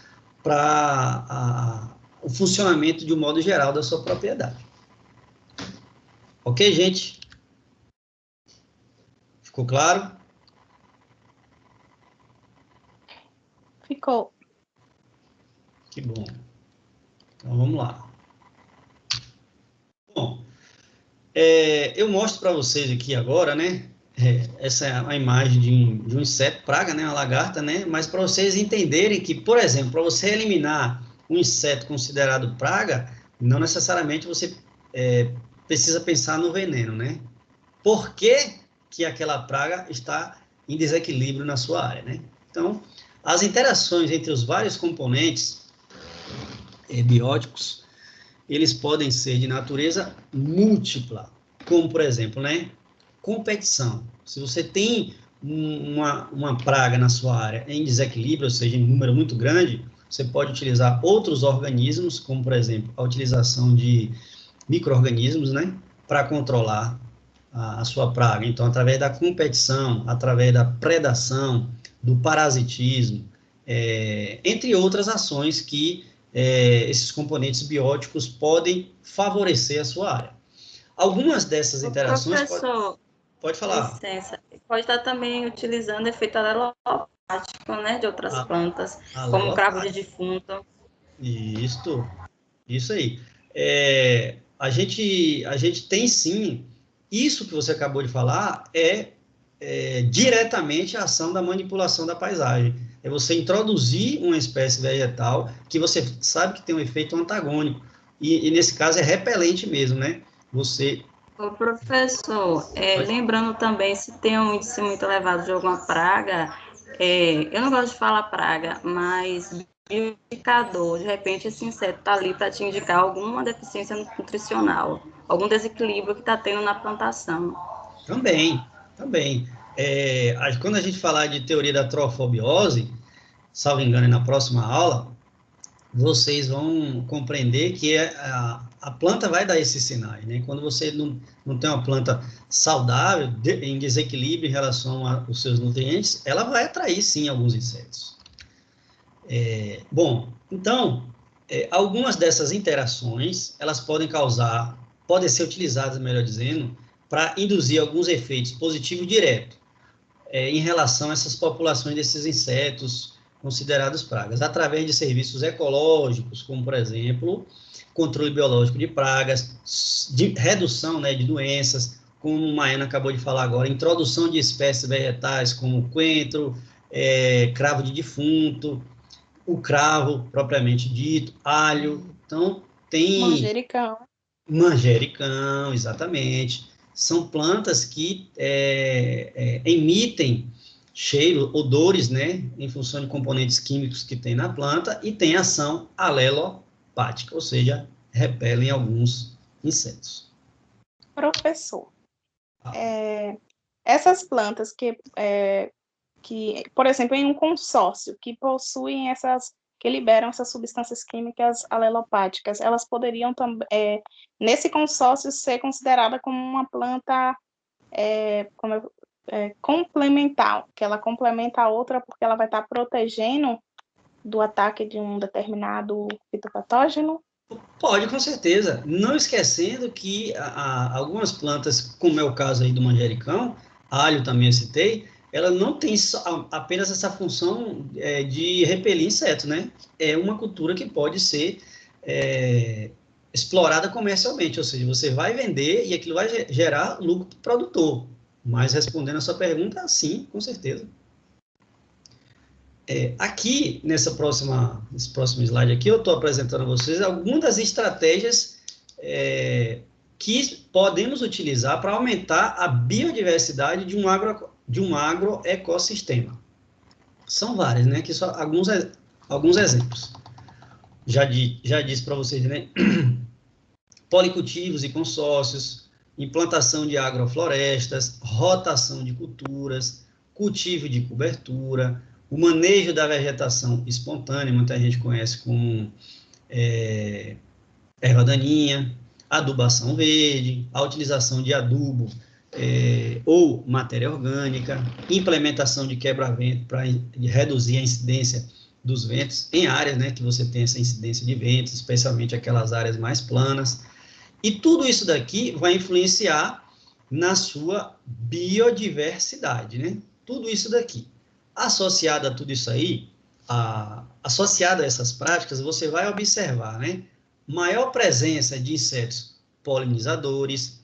para o funcionamento de um modo geral da sua propriedade. Ok, gente? Ficou claro? Ficou. Que bom. Então, vamos lá. Bom, eu mostro para vocês aqui agora, né? Essa é a imagem de um inseto praga, né? Uma lagarta, né? Mas para vocês entenderem que, por exemplo, para você eliminar um inseto considerado praga, não necessariamente você precisa pensar no veneno, né? Por que aquela praga está em desequilíbrio na sua área, né? Então, as interações entre os vários componentes bióticos, eles podem ser de natureza múltipla, como, por exemplo, né? Competição. Se você tem uma praga na sua área em desequilíbrio, ou seja, em número muito grande, você pode utilizar outros organismos, como, por exemplo, a utilização de micro-organismos, né, para controlar a sua praga. Então, através da competição, através da predação, do parasitismo, entre outras ações que esses componentes bióticos podem favorecer a sua área. Algumas dessas interações... Professor, pode falar. licença, pode estar também utilizando efeito alelopático, né, de outras plantas, como cravo de defunto. Isso aí. A gente tem sim, isso que você acabou de falar diretamente a ação da manipulação da paisagem. É você introduzir uma espécie vegetal que você sabe que tem um efeito antagônico, e nesse caso é repelente mesmo, né? Ô, professor, lembrando também, se tem um índice muito elevado de alguma praga, eu não gosto de falar praga, mas indicador, de repente esse inseto está ali para te indicar alguma deficiência nutricional, algum desequilíbrio que está tendo na plantação. Também. Quando a gente falar de teoria da trofobiose, salvo engano, na próxima aula, vocês vão compreender que a planta vai dar esses sinais, né? Quando você não tem uma planta saudável, em desequilíbrio em relação aos seus nutrientes, ela vai atrair, sim, alguns insetos. Bom, então, algumas dessas interações, elas podem ser utilizadas, melhor dizendo, para induzir alguns efeitos positivos diretos em relação a essas populações desses insetos considerados pragas, através de serviços ecológicos, como, por exemplo, controle biológico de pragas, de redução, né, de doenças, como o Maiana acabou de falar agora, introdução de espécies vegetais como coentro, cravo de defunto, o cravo propriamente dito, alho. Então, tem... Manjericão, exatamente. São plantas que emitem cheiro, odores, né, em função de componentes químicos que tem na planta, e tem ação alelopática, ou seja, repelem alguns insetos. Professor, essas plantas que, por exemplo, em um consórcio, que possuem que liberam essas substâncias químicas alelopáticas, elas poderiam também, nesse consórcio, ser considerada como uma planta complementar, que ela complementa a outra porque ela vai estar protegendo do ataque de um determinado fitopatógeno? Pode, com certeza. Não esquecendo que algumas plantas, como é o caso aí do manjericão, alho também eu citei, ela não tem apenas essa função de repelir insetos, né? É uma cultura que pode ser explorada comercialmente, ou seja, você vai vender e aquilo vai gerar lucro para o produtor. Mas respondendo a sua pergunta, sim, com certeza. Aqui, nesse próximo slide aqui, eu estou apresentando a vocês algumas das estratégias que podemos utilizar para aumentar a biodiversidade de um agroecossistema. São várias, né? Aqui só alguns exemplos. Já disse para vocês, né? Policultivos e consórcios, implantação de agroflorestas, rotação de culturas, cultivo de cobertura, o manejo da vegetação espontânea, muita gente conhece como erva daninha, adubação verde, a utilização de adubo ou matéria orgânica, implementação de quebra-vento para reduzir a incidência dos ventos em áreas, né, que você tem essa incidência de ventos, especialmente aquelas áreas mais planas. E tudo isso daqui vai influenciar na sua biodiversidade, né? Tudo isso daqui. Associado a tudo isso aí, associado a essas práticas, você vai observar, né? Maior presença de insetos polinizadores,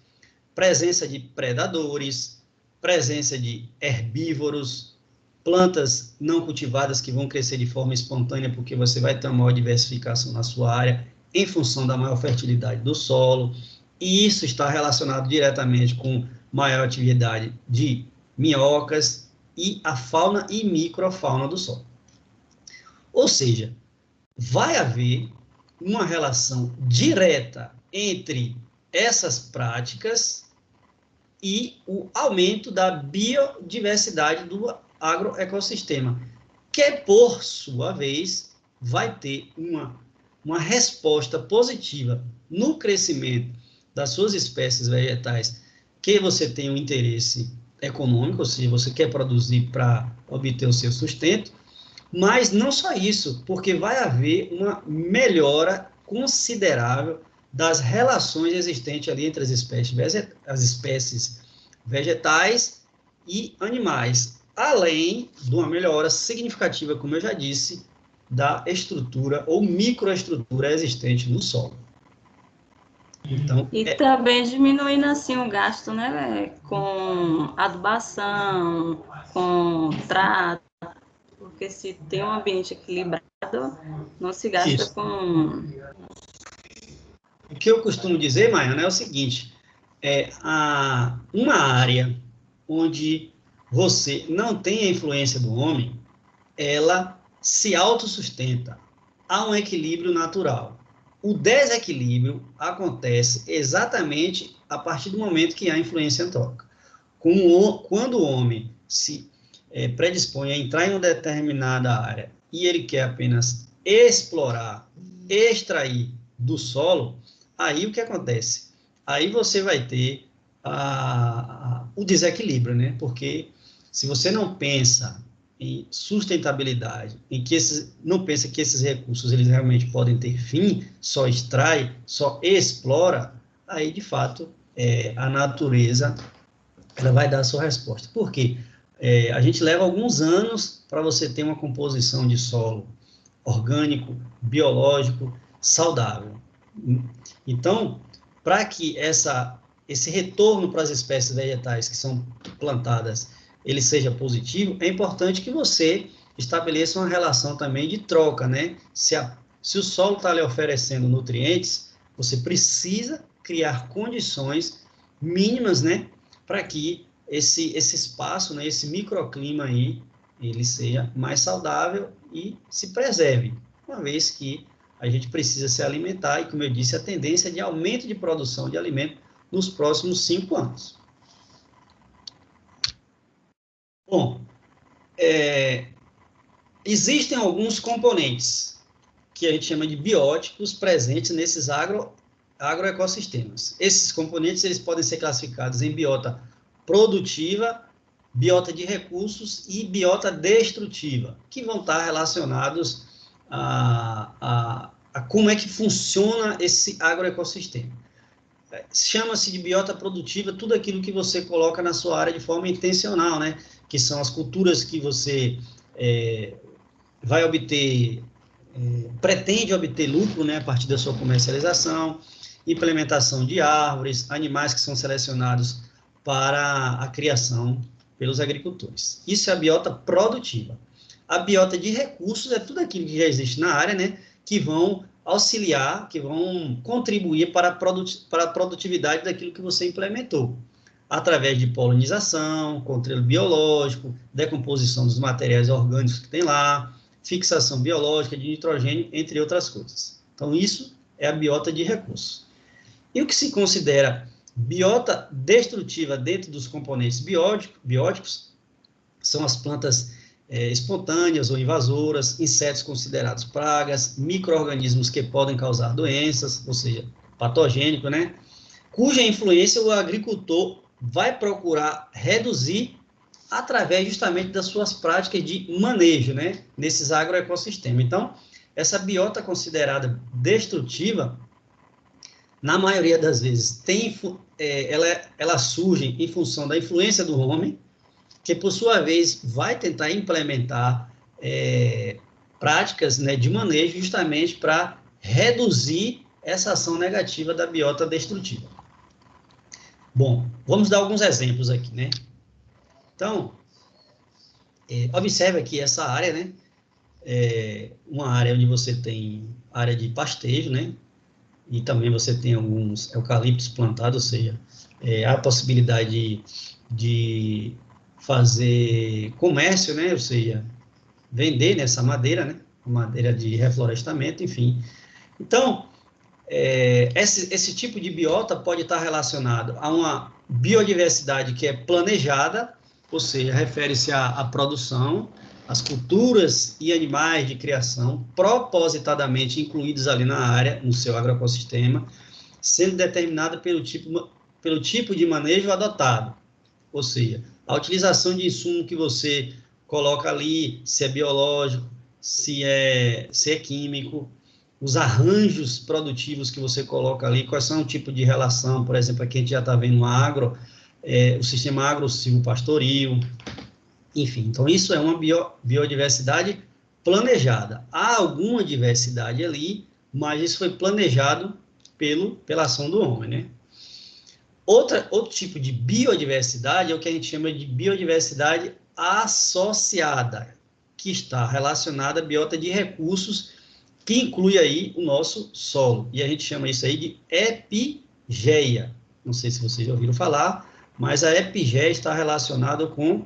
presença de predadores, presença de herbívoros, plantas não cultivadas que vão crescer de forma espontânea, porque você vai ter uma maior diversificação na sua área, em função da maior fertilidade do solo, e isso está relacionado diretamente com maior atividade de minhocas e a fauna e microfauna do solo. Ou seja, vai haver uma relação direta entre essas práticas e o aumento da biodiversidade do agroecossistema, que, por sua vez, vai ter uma resposta positiva no crescimento das suas espécies vegetais que você tem um interesse econômico, ou seja, você quer produzir para obter o seu sustento, mas não só isso, porque vai haver uma melhora considerável das relações existentes ali entre as espécies vegetais e animais, além de uma melhora significativa, como eu já disse, da estrutura ou microestrutura existente no solo. Então, e também diminuindo assim o gasto, né, com adubação, com trato, porque se tem um ambiente equilibrado, não se gasta isso. com... O que eu costumo dizer, Maiana, é o seguinte, uma área onde você não tem a influência do homem, ela se autossustenta, há um equilíbrio natural. O desequilíbrio acontece exatamente a partir do momento que há influência antrópica. Quando o homem se predispõe a entrar em uma determinada área e ele quer apenas explorar, extrair do solo, aí o que acontece? Aí você vai ter o desequilíbrio, né? Porque se você não pensa em sustentabilidade, não pensa que esses recursos eles realmente podem ter fim, só extrai, só explora, aí de fato a natureza ela vai dar a sua resposta. Por quê? A gente leva alguns anos para você ter uma composição de solo orgânico, biológico, saudável. Então, para que esse retorno para as espécies vegetais que são plantadas ele seja positivo, é importante que você estabeleça uma relação também de troca, né? Se o solo está lhe oferecendo nutrientes, você precisa criar condições mínimas, né? Para que esse espaço, né? Esse microclima aí, ele seja mais saudável e se preserve, uma vez que a gente precisa se alimentar e, como eu disse, a tendência é de aumento de produção de alimento nos próximos 5 anos. Bom, existem alguns componentes que a gente chama de bióticos presentes nesses agroecossistemas. Esses componentes eles podem ser classificados em biota produtiva, biota de recursos e biota destrutiva, que vão estar relacionados a como é que funciona esse agroecossistema. Chama-se de biota produtiva tudo aquilo que você coloca na sua área de forma intencional, né? Que são as culturas que você vai obter, pretende obter lucro, né? A partir da sua comercialização, implementação de árvores, animais que são selecionados para a criação pelos agricultores. Isso é a biota produtiva. A biota de recursos é tudo aquilo que já existe na área, né? Que vão auxiliar, que vão contribuir para a produtividade daquilo que você implementou, através de polinização, controle biológico, decomposição dos materiais orgânicos que tem lá, fixação biológica de nitrogênio, entre outras coisas. Então, isso é a biota de recursos. E o que se considera biota destrutiva dentro dos componentes bióticos são as plantas espontâneas ou invasoras, insetos considerados pragas, micro-organismos que podem causar doenças, ou seja, patogênico, né? Cuja influência o agricultor vai procurar reduzir através justamente das suas práticas de manejo, né? Nesses agroecossistemas. Então, essa biota considerada destrutiva, na maioria das vezes, ela surge em função da influência do homem, que, por sua vez, vai tentar implementar práticas, né, de manejo justamente para reduzir essa ação negativa da biota destrutiva. Bom, vamos dar alguns exemplos aqui, né? Então, observe aqui essa área, né? Uma área onde você tem área de pastejo, né? E também você tem alguns eucaliptos plantados, ou seja, há a possibilidade de fazer comércio, né? Ou seja, vender nessa madeira, né? Madeira de reflorestamento, enfim. Então, esse tipo de biota pode estar relacionado a uma biodiversidade que é planejada, ou seja, refere-se à produção, às culturas e animais de criação propositadamente incluídos ali na área, no seu agroecossistema, sendo determinada pelo tipo pelo tipo de manejo adotado, ou seja, a utilização de insumo que você coloca ali, se é biológico, se é químico, os arranjos produtivos que você coloca ali, quais são o tipo de relação, por exemplo, aqui a gente já está vendo o sistema agro-silvopastoril, enfim, então isso é uma biodiversidade planejada. Há alguma diversidade ali, mas isso foi planejado pela ação do homem, né? Outro tipo de biodiversidade é o que a gente chama de biodiversidade associada, que está relacionada à biota de recursos, que inclui aí o nosso solo. E a gente chama isso aí de epigeia. Não sei se vocês já ouviram falar, mas a epigeia está relacionada com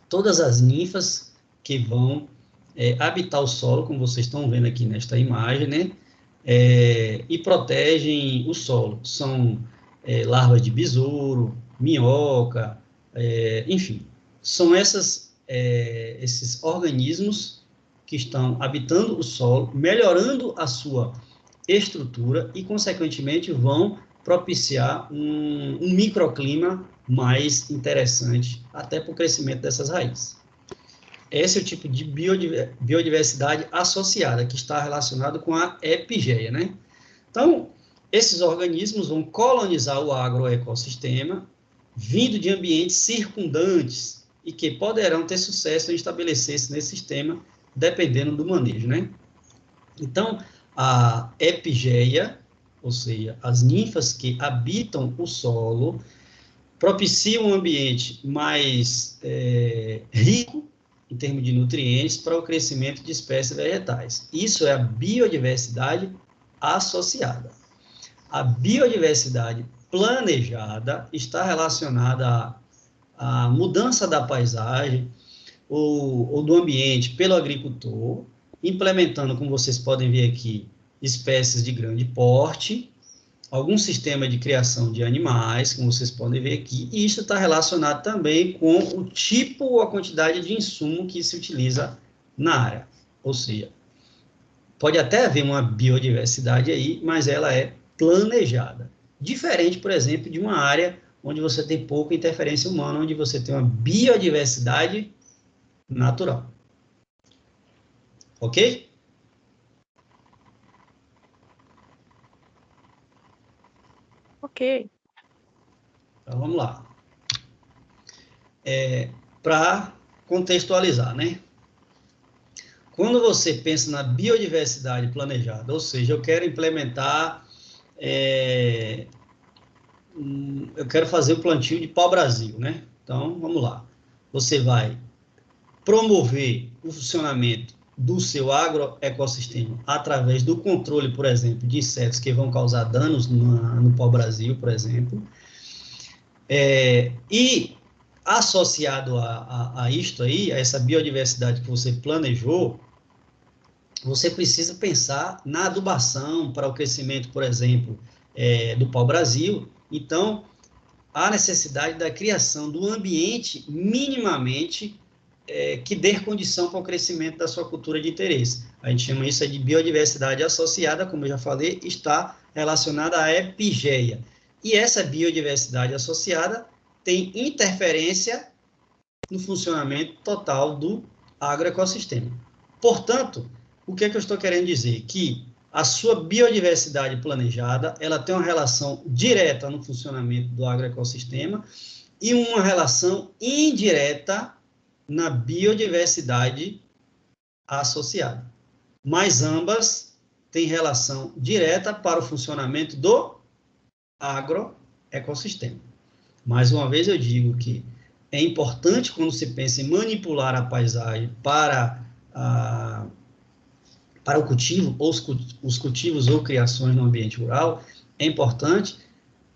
todas as ninfas que vão habitar o solo, como vocês estão vendo aqui nesta imagem, né? E protegem o solo. São larvas de besouro, minhoca, enfim. São esses organismos que estão habitando o solo, melhorando a sua estrutura e, consequentemente, vão propiciar um microclima mais interessante, até para o crescimento dessas raízes. Esse é o tipo de biodiversidade associada, que está relacionado com a epigeia, né? Então, esses organismos vão colonizar o agroecossistema, vindo de ambientes circundantes, e que poderão ter sucesso em estabelecer-se nesse sistema, dependendo do manejo, né? Então, a epigeia, ou seja, as ninfas que habitam o solo, propiciam um ambiente mais rico em termos de nutrientes para o crescimento de espécies vegetais. Isso é a biodiversidade associada. A biodiversidade planejada está relacionada à mudança da paisagem ou do ambiente pelo agricultor, implementando, como vocês podem ver aqui, espécies de grande porte, algum sistema de criação de animais, como vocês podem ver aqui, e isso está relacionado também com o tipo ou a quantidade de insumo que se utiliza na área. Ou seja, pode até haver uma biodiversidade aí, mas ela é planejada. Diferente, por exemplo, de uma área onde você tem pouca interferência humana, onde você tem uma biodiversidade natural. Ok? Ok. Então, vamos lá. Para contextualizar, né? Quando você pensa na biodiversidade planejada, ou seja, eu quero implementar, eu quero fazer o plantio de pau-brasil, né? Então, vamos lá. Você vai promover o funcionamento do seu agroecossistema através do controle, por exemplo, de insetos que vão causar danos no pau-brasil, por exemplo. E associado a isto aí, a essa biodiversidade que você planejou, você precisa pensar na adubação para o crescimento, por exemplo, do pau-brasil. Então, há necessidade da criação do ambiente minimamente que dê condição para o crescimento da sua cultura de interesse. A gente chama isso de biodiversidade associada, como eu já falei, está relacionada à epigeia. E essa biodiversidade associada tem interferência no funcionamento total do agroecossistema. Portanto, o que é que eu estou querendo dizer? Que a sua biodiversidade planejada, ela tem uma relação direta no funcionamento do agroecossistema e uma relação indireta na biodiversidade associada. Mas ambas têm relação direta para o funcionamento do agroecossistema. Mais uma vez eu digo que é importante, quando se pensa em manipular a paisagem para o cultivo, ou os cultivos ou criações no ambiente rural, é importante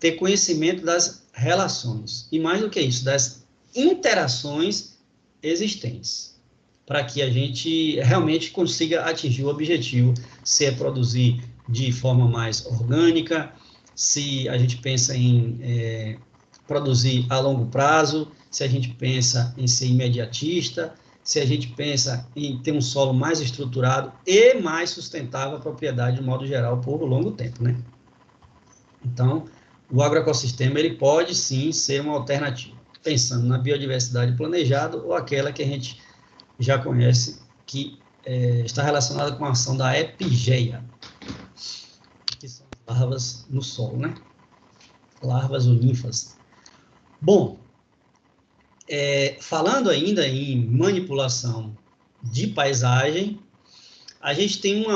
ter conhecimento das relações, e mais do que isso, das interações existentes, para que a gente realmente consiga atingir o objetivo, se é produzir de forma mais orgânica, se a gente pensa em produzir a longo prazo, se a gente pensa em ser imediatista, se a gente pensa em ter um solo mais estruturado e mais sustentável a propriedade, de modo geral, por longo tempo, né? Então, o agroecossistema ele pode sim ser uma alternativa, pensando na biodiversidade planejada ou aquela que a gente já conhece, que está relacionada com a ação da epigeia, que são larvas no solo, né? Larvas ou ninfas. Bom, falando ainda em manipulação de paisagem, a gente tem um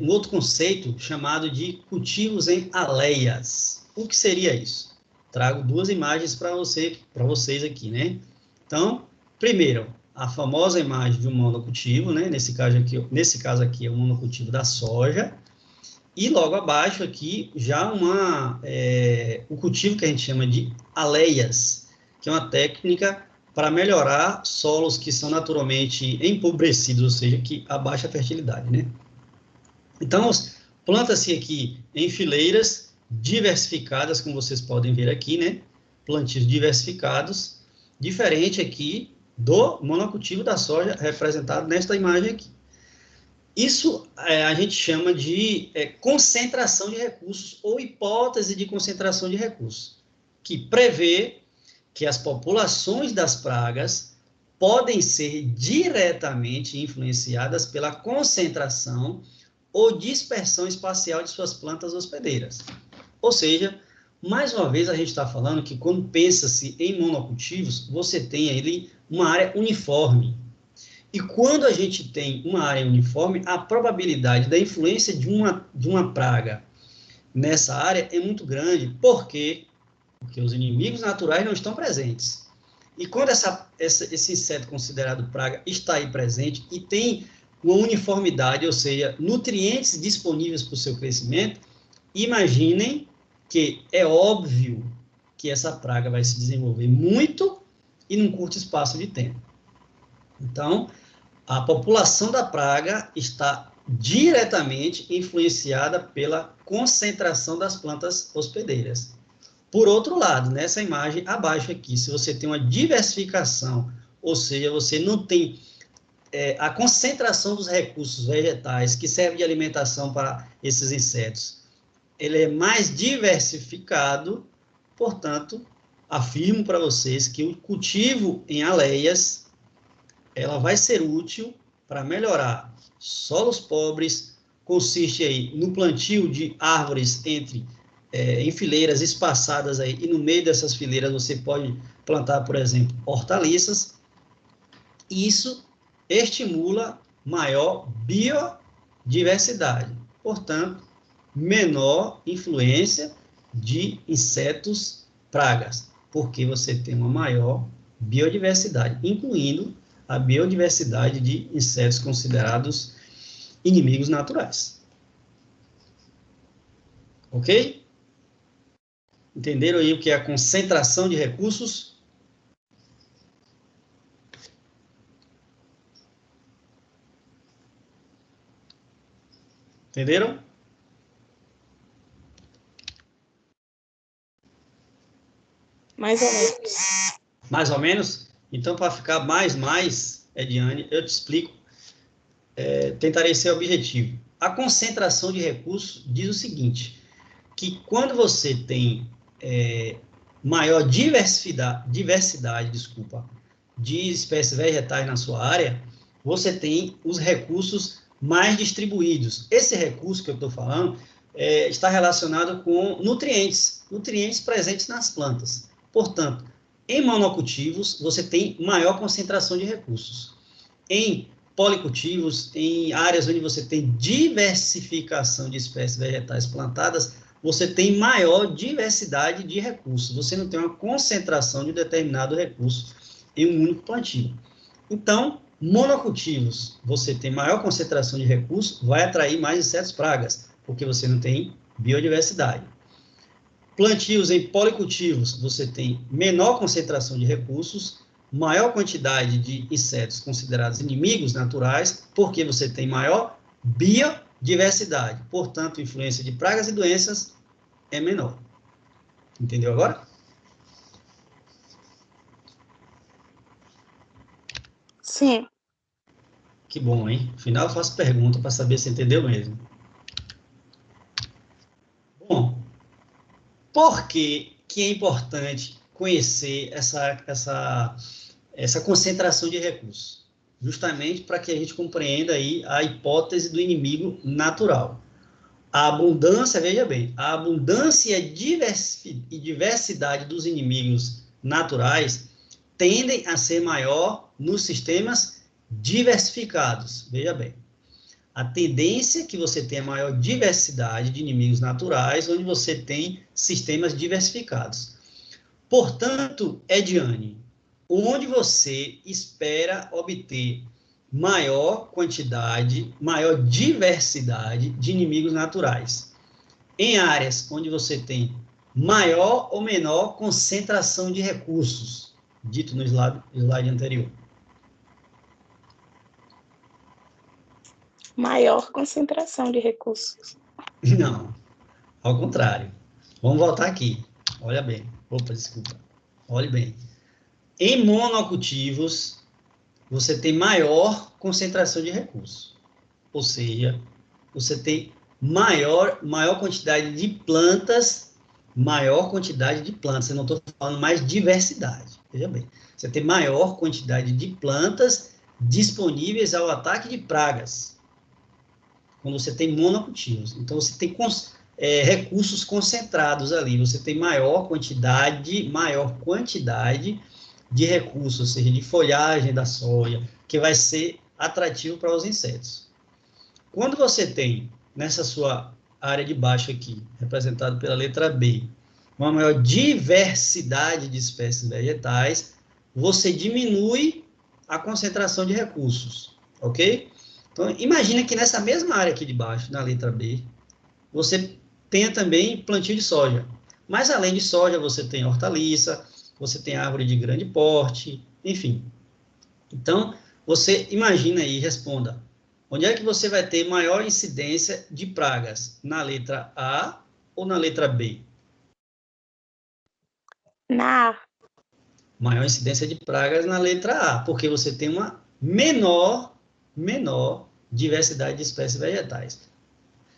outro conceito chamado de cultivos em aleias. O que seria isso? Trago duas imagens para vocês aqui, né? Então, primeiro, a famosa imagem de um monocultivo, né? Nesse caso aqui é o monocultivo da soja. E logo abaixo aqui, já o cultivo que a gente chama de aleias, que é uma técnica para melhorar solos que são naturalmente empobrecidos, ou seja, que abaixa a fertilidade, né? Então, planta-se aqui em fileiras diversificadas, como vocês podem ver aqui, né? Plantios diversificados, diferente aqui do monocultivo da soja, representado nesta imagem aqui. Isso a gente chama de concentração de recursos ou hipótese de concentração de recursos, que prevê que as populações das pragas podem ser diretamente influenciadas pela concentração ou dispersão espacial de suas plantas hospedeiras. Ou seja, mais uma vez a gente está falando que quando pensa-se em monocultivos, você tem ali uma área uniforme. E quando a gente tem uma área uniforme, a probabilidade da influência de uma praga nessa área é muito grande. Por quê? Porque os inimigos naturais não estão presentes. E quando esse inseto considerado praga está aí presente e tem uma uniformidade, ou seja, nutrientes disponíveis para o seu crescimento, imaginem que é óbvio que essa praga vai se desenvolver muito e num curto espaço de tempo. Então, a população da praga está diretamente influenciada pela concentração das plantas hospedeiras. Por outro lado, nessa imagem abaixo aqui, se você tem uma diversificação, ou seja, você não tem a concentração dos recursos vegetais que servem de alimentação para esses insetos, ele é mais diversificado, portanto, afirmo para vocês que o cultivo em aleias, ela vai ser útil para melhorar solos pobres, consiste aí no plantio de árvores em fileiras espaçadas aí, e no meio dessas fileiras você pode plantar, por exemplo, hortaliças, e isso estimula maior biodiversidade, portanto, menor influência de insetos pragas, porque você tem uma maior biodiversidade, incluindo a biodiversidade de insetos considerados inimigos naturais. Ok? Entenderam aí o que é a concentração de recursos? Entenderam? Mais ou menos. Mais ou menos? Então, para ficar mais, Ediane, eu te explico. Tentarei ser objetivo. A concentração de recursos diz o seguinte, que quando você tem maior diversidade de espécies vegetais na sua área, você tem os recursos mais distribuídos. Esse recurso que eu estou falando está relacionado com nutrientes presentes nas plantas. Portanto, em monocultivos, você tem maior concentração de recursos. Em policultivos, em áreas onde você tem diversificação de espécies vegetais plantadas, você tem maior diversidade de recursos. Você não tem uma concentração de um determinado recurso em um único plantio. Então, monocultivos, você tem maior concentração de recursos, vai atrair mais insetos pragas, porque você não tem biodiversidade. Plantios em policultivos, você tem menor concentração de recursos, maior quantidade de insetos considerados inimigos naturais, porque você tem maior biodiversidade. Portanto, a influência de pragas e doenças é menor. Entendeu agora? Sim. Que bom, hein? No final eu faço pergunta para saber se entendeu mesmo. Bom, Por que é importante conhecer essa concentração de recursos? Justamente para que a gente compreenda aí a hipótese do inimigo natural. A abundância, veja bem, a abundância e diversidade dos inimigos naturais tendem a ser maior nos sistemas diversificados. Veja bem, a tendência é que você tenha maior diversidade de inimigos naturais, onde você tem sistemas diversificados. Portanto, Ediane, onde você espera obter maior quantidade, maior diversidade de inimigos naturais? Em áreas onde você tem maior ou menor concentração de recursos, dito no slide anterior. Maior concentração de recursos. Não, ao contrário. Vamos voltar aqui. Olha bem. Opa, desculpa. Olhe bem. Em monocultivos, você tem maior concentração de recursos. Ou seja, você tem maior quantidade de plantas, eu não estou falando mais diversidade. Veja bem, você tem maior quantidade de plantas disponíveis ao ataque de pragas, quando você tem monocultivos. Então, você tem recursos concentrados ali, você tem maior quantidade de recursos, ou seja, de folhagem da soja, que vai ser atrativo para os insetos. Quando você tem, nessa sua área de baixo aqui, representado pela letra B, uma maior diversidade de espécies vegetais, você diminui a concentração de recursos, ok? Então, imagina que nessa mesma área aqui de baixo, na letra B, você tenha também plantio de soja. Mas, além de soja, você tem hortaliça, você tem árvore de grande porte, enfim. Então, você imagina aí, responda. Onde é que você vai ter maior incidência de pragas? Na letra A ou na letra B? Na A. Maior incidência de pragas na letra A, porque você tem uma menor diversidade de espécies vegetais.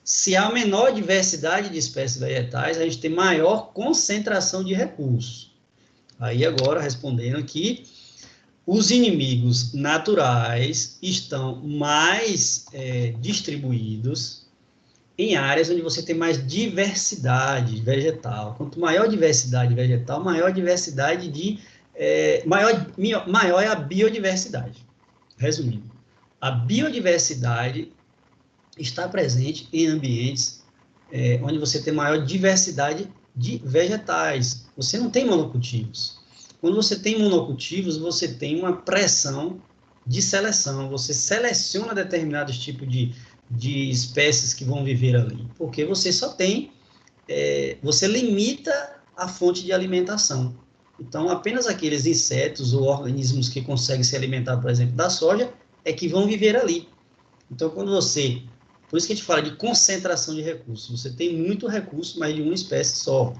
Se há menor diversidade de espécies vegetais, a gente tem maior concentração de recursos. Aí agora, respondendo aqui, os inimigos naturais estão mais distribuídos em áreas onde você tem mais diversidade vegetal. Quanto maior diversidade vegetal, maior diversidade maior é a biodiversidade. Resumindo, a biodiversidade está presente em ambientes onde você tem maior diversidade de vegetais. Você não tem monocultivos. Quando você tem monocultivos, você tem uma pressão de seleção. Você seleciona determinados tipos de espécies que vão viver ali, porque você só tem, você limita a fonte de alimentação. Então, apenas aqueles insetos ou organismos que conseguem se alimentar, por exemplo, da soja, é que vão viver ali. Então, por isso que a gente fala de concentração de recursos. Você tem muito recurso, mas de uma espécie só.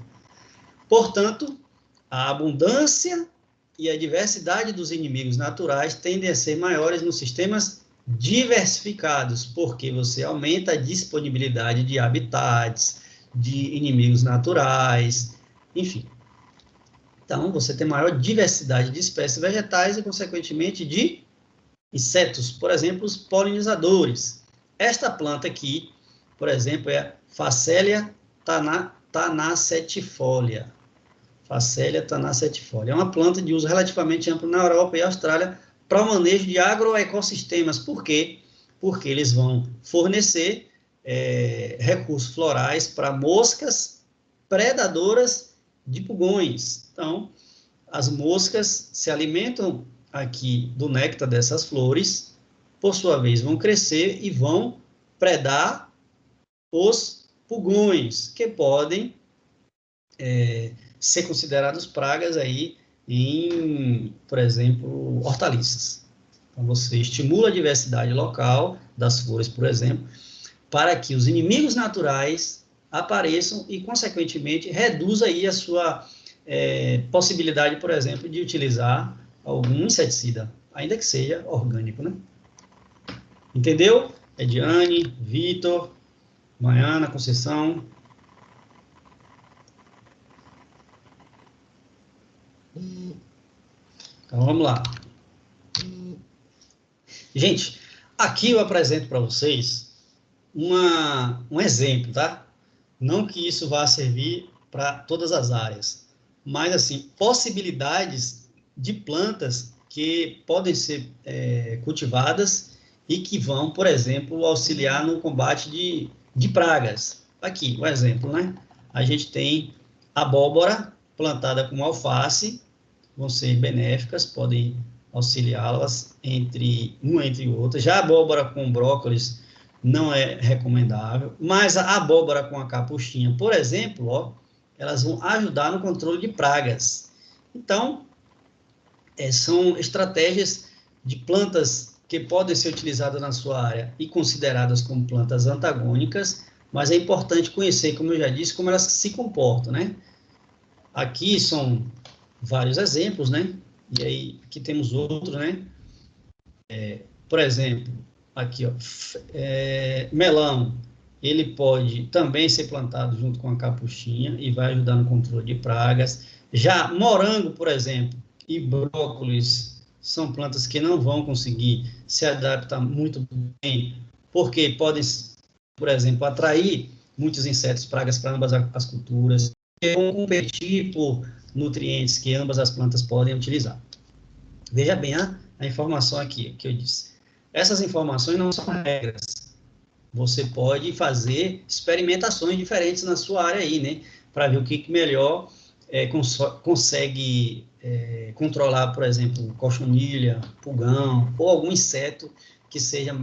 Portanto, a abundância e a diversidade dos inimigos naturais tendem a ser maiores nos sistemas diversificados, porque você aumenta a disponibilidade de habitats, de inimigos naturais, enfim. Então, você tem maior diversidade de espécies vegetais e, consequentemente, de insetos, por exemplo, os polinizadores. Esta planta aqui, por exemplo, é a Phacelia tanacetifolia. Phacelia tanacetifolia. É uma planta de uso relativamente amplo na Europa e Austrália para o manejo de agroecossistemas. Por quê? Porque eles vão fornecer recursos florais para moscas predadoras de pulgões. Então, as moscas se alimentam aqui do néctar dessas flores, por sua vez, vão crescer e vão predar os pulgões, que podem ser considerados pragas aí em, por exemplo, hortaliças. Então, você estimula a diversidade local das flores, por exemplo, para que os inimigos naturais apareçam e, consequentemente, reduza aí a sua possibilidade, por exemplo, de utilizar algum inseticida, ainda que seja orgânico, né? Entendeu? Ediane, Vitor, Maiana, Conceição. Então, vamos lá. Gente, aqui eu apresento para vocês um exemplo, tá? Não que isso vá servir para todas as áreas, mas, assim, possibilidades de plantas que podem ser cultivadas e que vão, por exemplo, auxiliar no combate de pragas. Aqui, o exemplo, né? A gente tem abóbora plantada com alface, vão ser benéficas, podem auxiliá-las entre outra. Já a abóbora com brócolis não é recomendável, mas a abóbora com a capuchinha, por exemplo, ó, elas vão ajudar no controle de pragas. Então, são estratégias de plantas que podem ser utilizadas na sua área e consideradas como plantas antagônicas, mas é importante conhecer, como eu já disse, como elas se comportam, né? Aqui são vários exemplos, né? E aí, aqui temos outros, né? Por exemplo, aqui, ó, melão, ele pode também ser plantado junto com a capuchinha e vai ajudar no controle de pragas. Já morango, por exemplo, e brócolis são plantas que não vão conseguir se adaptar muito bem, porque podem, por exemplo, atrair muitos insetos, pragas para ambas as culturas, e vão competir por nutrientes que ambas as plantas podem utilizar. Veja bem a informação aqui que eu disse. Essas informações não são regras. Você pode fazer experimentações diferentes na sua área aí, né? Para ver o que melhor consegue controlar, por exemplo, cochonilha, pulgão, ou algum inseto que seja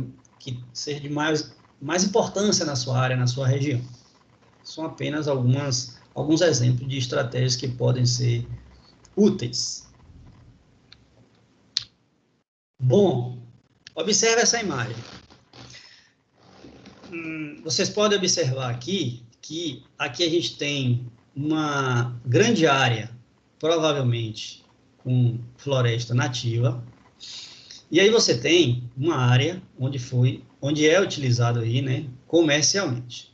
de mais importância na sua área, na sua região. São apenas alguns exemplos de estratégias que podem ser úteis. Bom, observe essa imagem. Vocês podem observar aqui que aqui a gente tem uma grande área, provavelmente com floresta nativa, e aí você tem uma área onde é utilizado aí, né, comercialmente.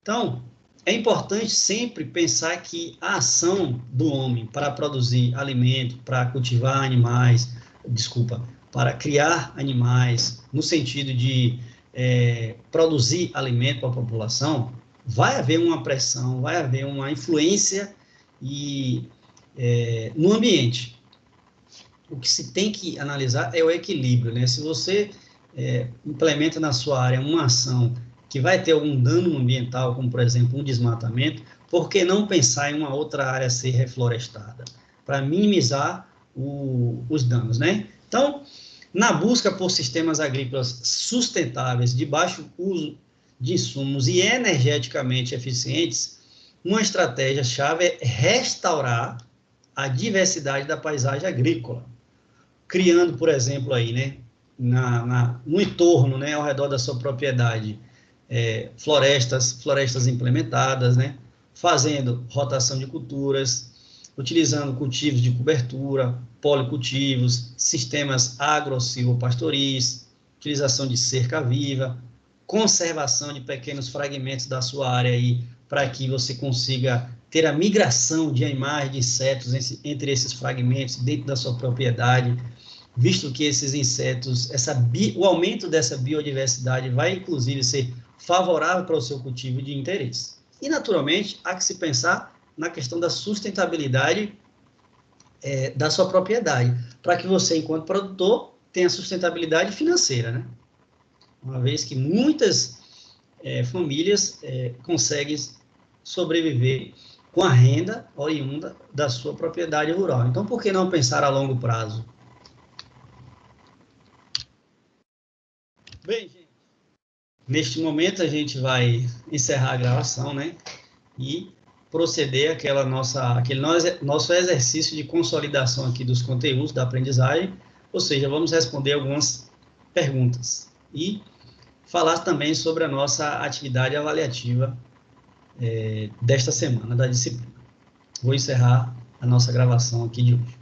Então, é importante sempre pensar que a ação do homem para produzir alimento, para cultivar animais, para criar animais, no sentido de produzir alimento para a população, vai haver uma pressão, vai haver uma influência no ambiente. O que se tem que analisar é o equilíbrio, né? Se você implementa na sua área uma ação que vai ter algum dano ambiental, como, por exemplo, um desmatamento, por que não pensar em uma outra área ser reflorestada? Para minimizar os danos, né? Então, na busca por sistemas agrícolas sustentáveis, de baixo uso de insumos e energeticamente eficientes, uma estratégia-chave é restaurar a diversidade da paisagem agrícola, criando, por exemplo, aí, né, no entorno, né, ao redor da sua propriedade, florestas implementadas, né, fazendo rotação de culturas, utilizando cultivos de cobertura, policultivos, sistemas agro-silvopastoris, utilização de cerca viva, conservação de pequenos fragmentos da sua área aí, para que você consiga ter a migração de animais, de insetos entre esses fragmentos dentro da sua propriedade, visto que esses insetos, o aumento dessa biodiversidade vai, inclusive, ser favorável para o seu cultivo de interesse. E, naturalmente, há que se pensar na questão da sustentabilidade da sua propriedade, para que você, enquanto produtor, tenha sustentabilidade financeira, né? Uma vez que muitas famílias conseguem sobreviver com a renda oriunda da sua propriedade rural. Então, por que não pensar a longo prazo? Bem, gente, neste momento a gente vai encerrar a gravação, né? E proceder àquele nosso exercício de consolidação aqui dos conteúdos da aprendizagem, ou seja, vamos responder algumas perguntas e falar também sobre a nossa atividade avaliativa desta semana da disciplina. Vou encerrar a nossa gravação aqui de hoje.